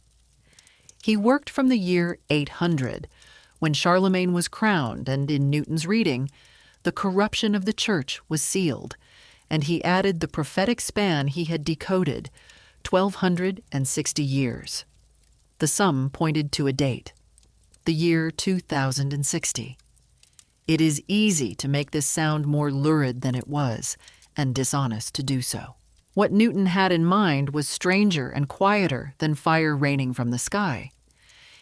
He worked from the year 800, when Charlemagne was crowned, and in Newton's reading, the corruption of the church was sealed, and he added the prophetic span he had decoded, 1,260 years. The sum pointed to a date, the year 2060. It is easy to make this sound more lurid than it was, and dishonest to do so. What Newton had in mind was stranger and quieter than fire raining from the sky.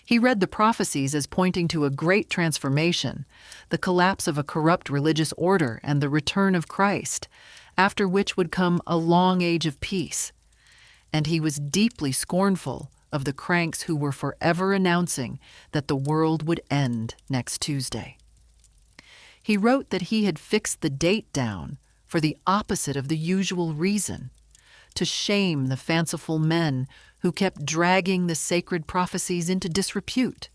He read the prophecies as pointing to a great transformation, the collapse of a corrupt religious order and the return of Christ, after which would come a long age of peace. And he was deeply scornful of the cranks who were forever announcing that the world would end next Tuesday. He wrote that he had fixed the date down for the opposite of the usual reason, to shame the fanciful men who kept dragging the sacred prophecies into disrepute,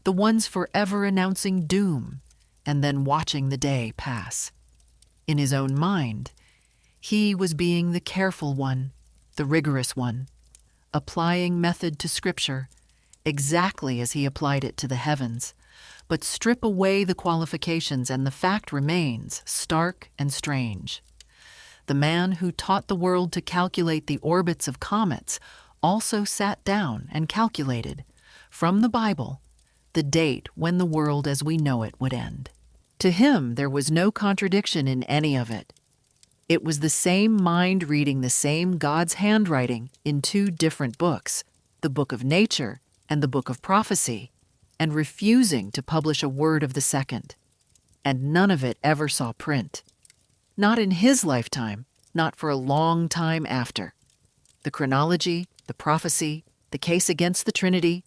the ones forever announcing doom and then watching the day pass. In his own mind, he was being the careful one, the rigorous one, applying method to Scripture exactly as he applied it to the heavens. But strip away the qualifications and the fact remains stark and strange. The man who taught the world to calculate the orbits of comets also sat down and calculated, from the Bible, the date when the world as we know it would end. To him, there was no contradiction in any of it. It was the same mind reading the same God's handwriting in two different books, the book of nature and the book of prophecy, and refusing to publish a word of the second. And none of it ever saw print. Not in his lifetime, not for a long time after. The chronology, the prophecy, the case against the Trinity,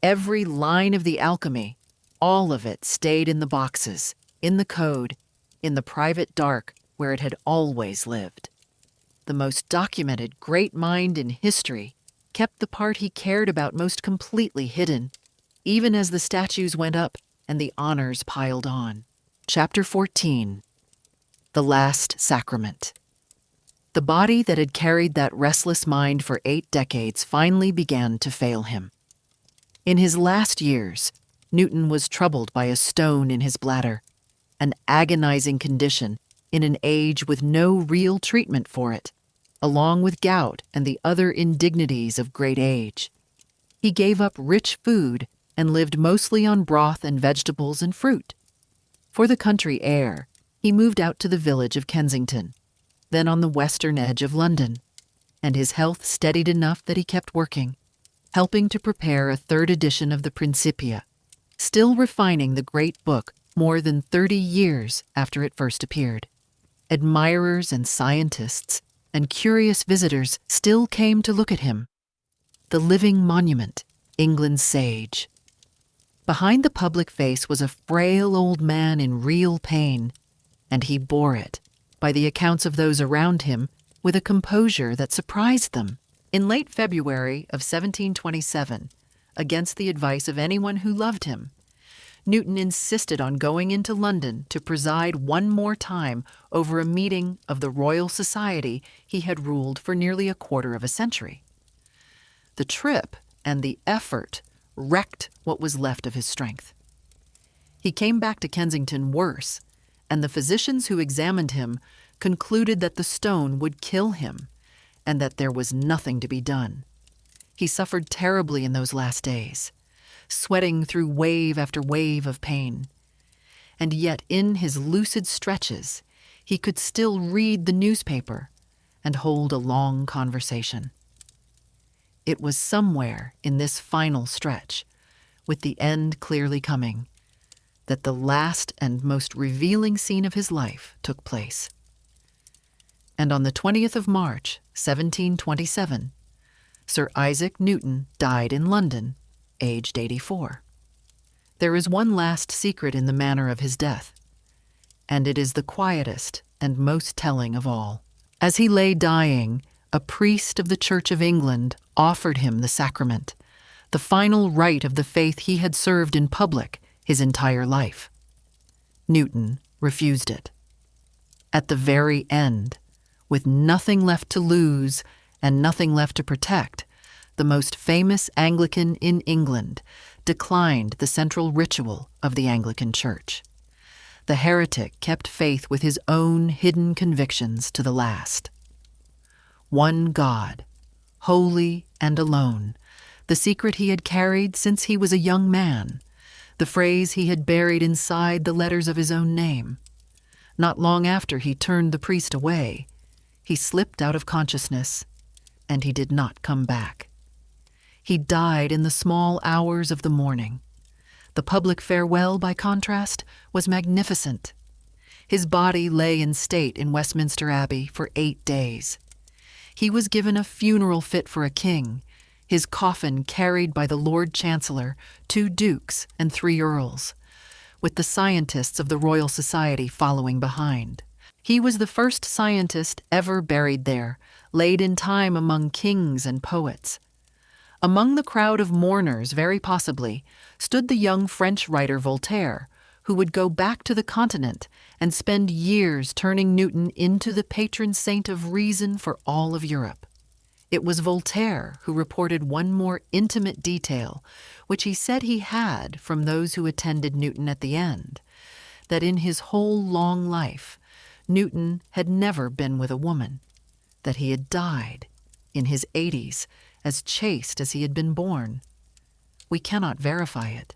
every line of the alchemy, all of it stayed in the boxes, in the code, in the private dark where it had always lived. The most documented great mind in history kept the part he cared about most completely hidden, even as the statues went up and the honors piled on. Chapter 14. The Last Sacrament. The body that had carried that restless mind for 8 decades finally began to fail him. In his last years, Newton was troubled by a stone in his bladder, an agonizing condition in an age with no real treatment for it, along with gout and the other indignities of great age. He gave up rich food and lived mostly on broth and vegetables and fruit. For the country air, he moved out to the village of Kensington, then on the western edge of London, and his health steadied enough that he kept working, helping to prepare a 3rd edition of the Principia, still refining the great book more than 30 years after it first appeared. Admirers and scientists and curious visitors still came to look at him. The living monument, England's sage. Behind the public face was a frail old man in real pain, and he bore it, by the accounts of those around him, with a composure that surprised them. In late February of 1727, against the advice of anyone who loved him, Newton insisted on going into London to preside one more time over a meeting of the Royal Society he had ruled for nearly a quarter of a century. The trip and the effort wrecked what was left of his strength. He came back to Kensington worse, and the physicians who examined him concluded that the stone would kill him and that there was nothing to be done. He suffered terribly in those last days, sweating through wave after wave of pain. And yet in his lucid stretches, he could still read the newspaper and hold a long conversation. It was somewhere in this final stretch, with the end clearly coming, that the last and most revealing scene of his life took place. And on the 20th of March, 1727, Sir Isaac Newton died in London, aged 84. There is one last secret in the manner of his death, and it is the quietest and most telling of all. As he lay dying, a priest of the Church of England offered him the sacrament, the final rite of the faith he had served in public his entire life. Newton refused it. At the very end, with nothing left to lose and nothing left to protect, the most famous Anglican in England declined the central ritual of the Anglican Church. The heretic kept faith with his own hidden convictions to the last. One God, holy and alone, the secret he had carried since he was a young man, the phrase he had buried inside the letters of his own name. Not long after he turned the priest away, he slipped out of consciousness, and he did not come back. He died in the small hours of the morning. The public farewell, by contrast, was magnificent. His body lay in state in Westminster Abbey for 8 days. He was given a funeral fit for a king, his coffin carried by the Lord Chancellor, 2 dukes, and 3 earls, with the scientists of the Royal Society following behind. He was the first scientist ever buried there, laid in time among kings and poets. Among the crowd of mourners, very possibly, stood the young French writer Voltaire, who would go back to the continent and spend years turning Newton into the patron saint of reason for all of Europe. It was Voltaire who reported one more intimate detail, which he said he had from those who attended Newton at the end, that in his whole long life, Newton had never been with a woman, that he had died, in his 80s, as chaste as he had been born. We cannot verify it.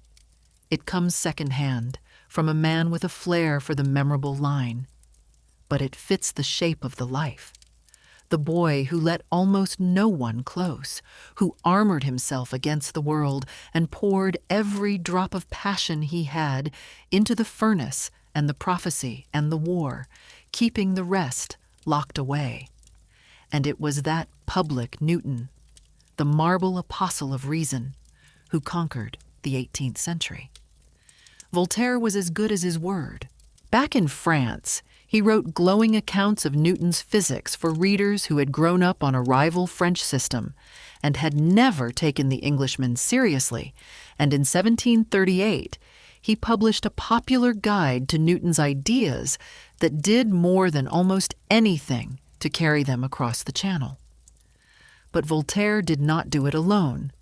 It comes secondhand, from a man with a flair for the memorable line. But it fits the shape of the life. The boy who let almost no one close, who armored himself against the world and poured every drop of passion he had into the furnace and the prophecy and the war, keeping the rest locked away. And it was that public Newton, the marble apostle of reason, who conquered the 18th century. Voltaire was as good as his word. Back in France, he wrote glowing accounts of Newton's physics for readers who had grown up on a rival French system and had never taken the Englishman seriously, and in 1738, he published a popular guide to Newton's ideas that did more than almost anything to carry them across the Channel. But Voltaire did not do it alone,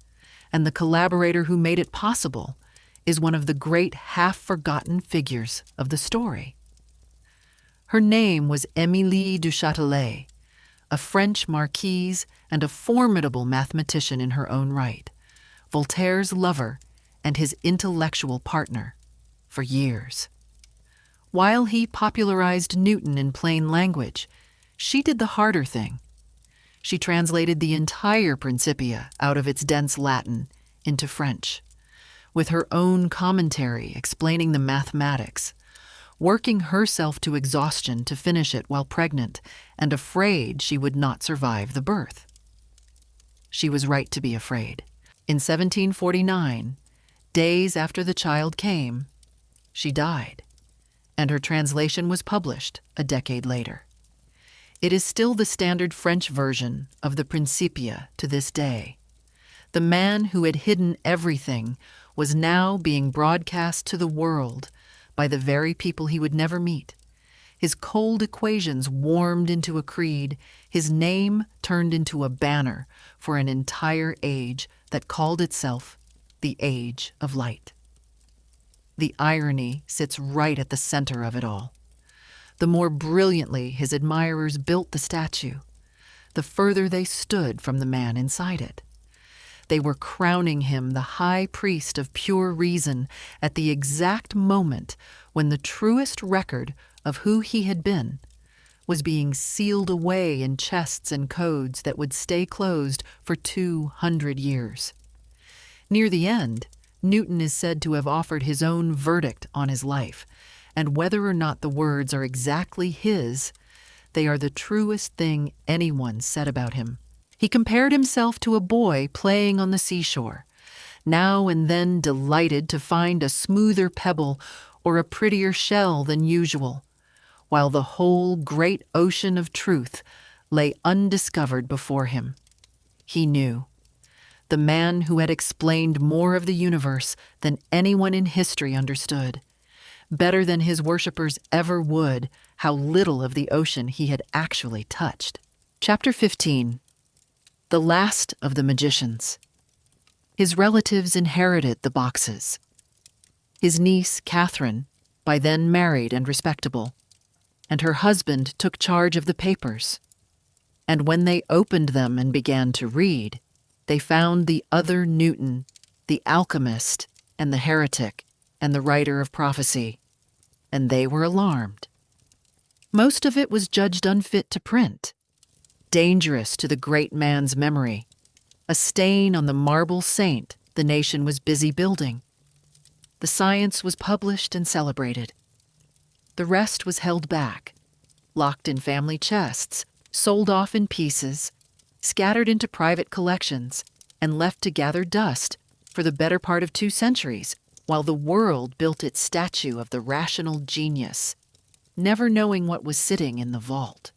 and the collaborator who made it possible is one of the great half-forgotten figures of the story. Her name was Émilie du Châtelet, a French marquise and a formidable mathematician in her own right, Voltaire's lover and his intellectual partner for years. While he popularized Newton in plain language, she did the harder thing. She translated the entire Principia out of its dense Latin into French, with her own commentary explaining the mathematics, working herself to exhaustion to finish it while pregnant and afraid she would not survive the birth. She was right to be afraid. In 1749, days after the child came, she died, and her translation was published a decade later. It is still the standard French version of the Principia to this day. The man who had hidden everything was now being broadcast to the world by the very people he would never meet. His cold equations warmed into a creed, his name turned into a banner for an entire age that called itself the Age of Light. The irony sits right at the center of it all. The more brilliantly his admirers built the statue, the further they stood from the man inside it. They were crowning him the high priest of pure reason at the exact moment when the truest record of who he had been was being sealed away in chests and codes that would stay closed for 200 years. Near the end, Newton is said to have offered his own verdict on his life, and whether or not the words are exactly his, they are the truest thing anyone said about him. He compared himself to a boy playing on the seashore, now and then delighted to find a smoother pebble or a prettier shell than usual, while the whole great ocean of truth lay undiscovered before him. He knew. The man who had explained more of the universe than anyone in history understood, better than his worshippers ever would, how little of the ocean he had actually touched. Chapter 15. The last of the magicians. His relatives inherited the boxes. His niece, Catherine, by then married and respectable, and her husband took charge of the papers. And when they opened them and began to read, they found the other Newton, the alchemist, and the heretic, and the writer of prophecy, and they were alarmed. Most of it was judged unfit to print, dangerous to the great man's memory, a stain on the marble saint the nation was busy building. The science was published and celebrated. The rest was held back, locked in family chests, sold off in pieces, scattered into private collections, and left to gather dust for the better part of 2 centuries while the world built its statue of the rational genius, never knowing what was sitting in the vault.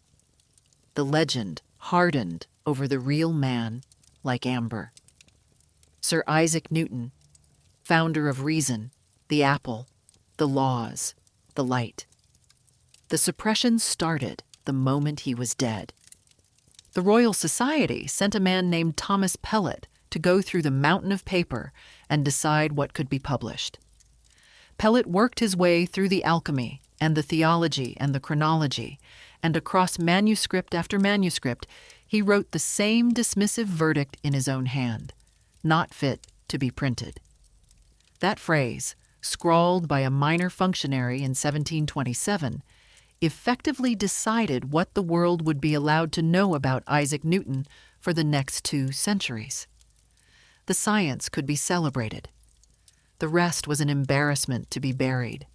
The legend hardened over the real man like amber. Sir Isaac Newton, founder of reason, the apple, the laws, the light. The suppression started the moment he was dead. The Royal Society sent a man named Thomas Pellet to go through the mountain of paper and decide what could be published. Pellet worked his way through the alchemy and the theology and the chronology, and across manuscript after manuscript, he wrote the same dismissive verdict in his own hand: not fit to be printed. That phrase, scrawled by a minor functionary in 1727, effectively decided what the world would be allowed to know about Isaac Newton for the next 2 centuries. The science could be celebrated. The rest was an embarrassment to be buried.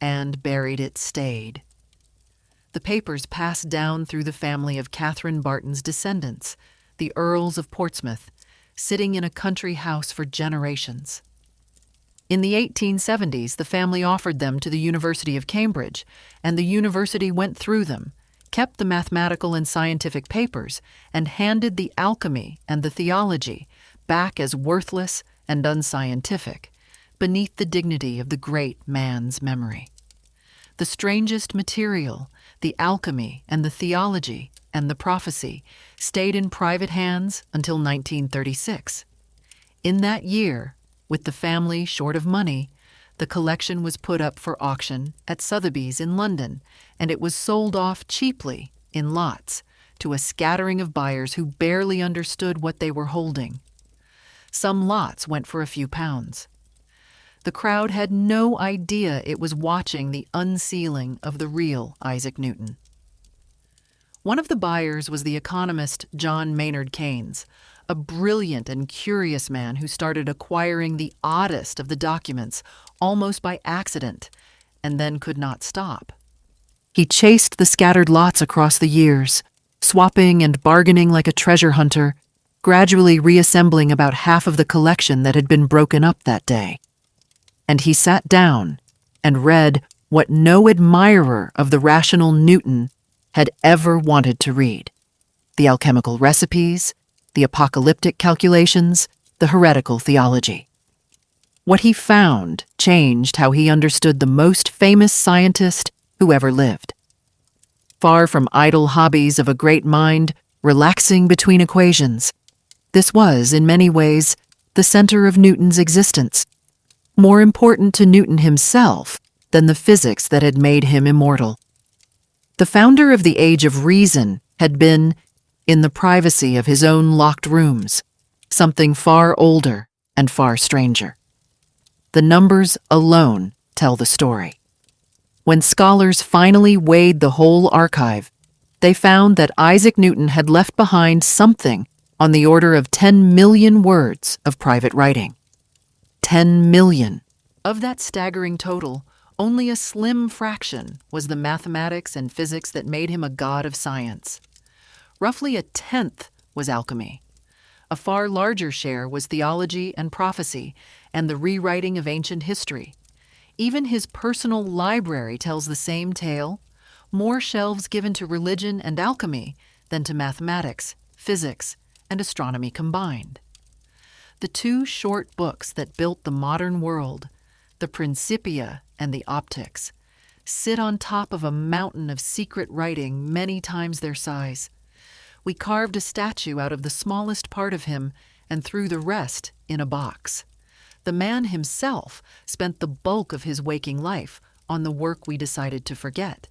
And buried it stayed. The papers passed down through the family of Catherine Barton's descendants, the Earls of Portsmouth, sitting in a country house for generations. In the 1870s, the family offered them to the University of Cambridge, and the university went through them, kept the mathematical and scientific papers, and handed the alchemy and the theology back as worthless and unscientific, beneath the dignity of the great man's memory. The strangest material, the alchemy and the theology and the prophecy, stayed in private hands until 1936. In that year, with the family short of money, the collection was put up for auction at Sotheby's in London, and it was sold off cheaply, in lots, to a scattering of buyers who barely understood what they were holding. Some lots went for a few pounds. The crowd had no idea it was watching the unsealing of the real Isaac Newton. One of the buyers was the economist John Maynard Keynes, a brilliant and curious man who started acquiring the oddest of the documents almost by accident, and then could not stop. He chased the scattered lots across the years, swapping and bargaining like a treasure hunter, gradually reassembling about half of the collection that had been broken up that day. And he sat down and read what no admirer of the rational Newton had ever wanted to read: the alchemical recipes, the apocalyptic calculations, the heretical theology. What he found changed how he understood the most famous scientist who ever lived. Far from idle hobbies of a great mind, relaxing between equations, this was, in many ways, the center of Newton's existence, more important to Newton himself than the physics that had made him immortal. The founder of the Age of Reason had been, in the privacy of his own locked rooms, something far older and far stranger. The numbers alone tell the story. When scholars finally weighed the whole archive, they found that Isaac Newton had left behind something on the order of 10 million words of private writing. 10 million. Of that staggering total, only a slim fraction was the mathematics and physics that made him a god of science. Roughly a tenth was alchemy. A far larger share was theology and prophecy and the rewriting of ancient history. Even his personal library tells the same tale: more shelves given to religion and alchemy than to mathematics, physics, and astronomy combined. The 2 short books that built the modern world, the Principia and the Optics, sit on top of a mountain of secret writing many times their size. We carved a statue out of the smallest part of him and threw the rest in a box. The man himself spent the bulk of his waking life on the work we decided to forget.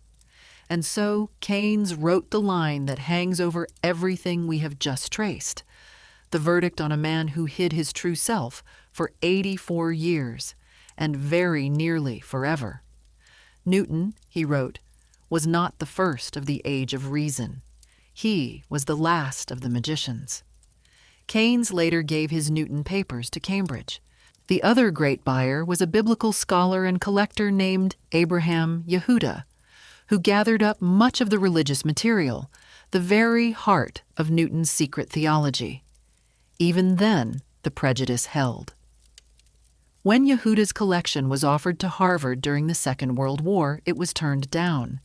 And so Keynes wrote the line that hangs over everything we have just traced, the verdict on a man who hid his true self for 84 years, and very nearly forever. Newton, he wrote, was not the first of the Age of Reason. He was the last of the magicians. Keynes later gave his Newton papers to Cambridge. The other great buyer was a biblical scholar and collector named Abraham Yehuda, who gathered up much of the religious material, the very heart of Newton's secret theology. Even then, the prejudice held. When Yehuda's collection was offered to Harvard during the Second World War, it was turned down,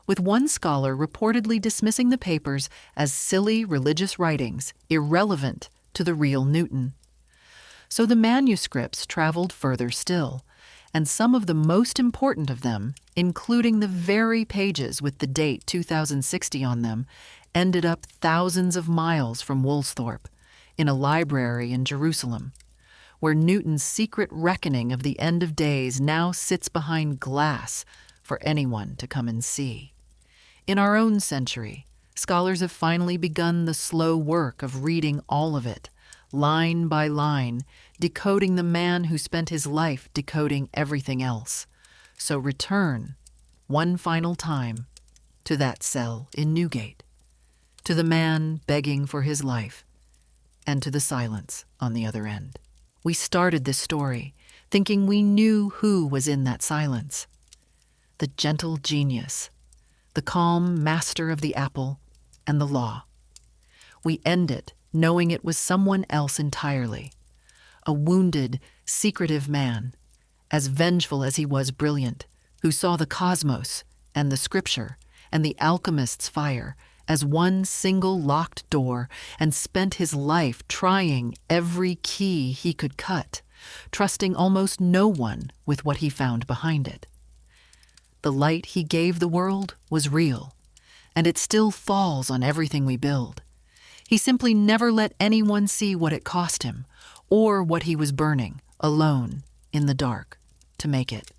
with one scholar reportedly dismissing the papers as silly religious writings, irrelevant to the real Newton. So the manuscripts traveled further still, and some of the most important of them, including the very pages with the date 2060 on them, ended up thousands of miles from Woolsthorpe, in a library in Jerusalem, where Newton's secret reckoning of the end of days now sits behind glass for anyone to come and see. In our own century, scholars have finally begun the slow work of reading all of it, line by line, decoding the man who spent his life decoding everything else. So return, one final time, to that cell in Newgate, to the man begging for his life, and to the silence on the other end. We started this story thinking we knew who was in that silence. The gentle genius, the calm master of the apple and the law. We end it knowing it was someone else entirely, a wounded, secretive man, as vengeful as he was brilliant, who saw the cosmos and the scripture and the alchemist's fire as one single locked door and spent his life trying every key he could cut, trusting almost no one with what he found behind it. The light he gave the world was real, and it still falls on everything we build. He simply never let anyone see what it cost him, or what he was burning, alone, in the dark, to make it.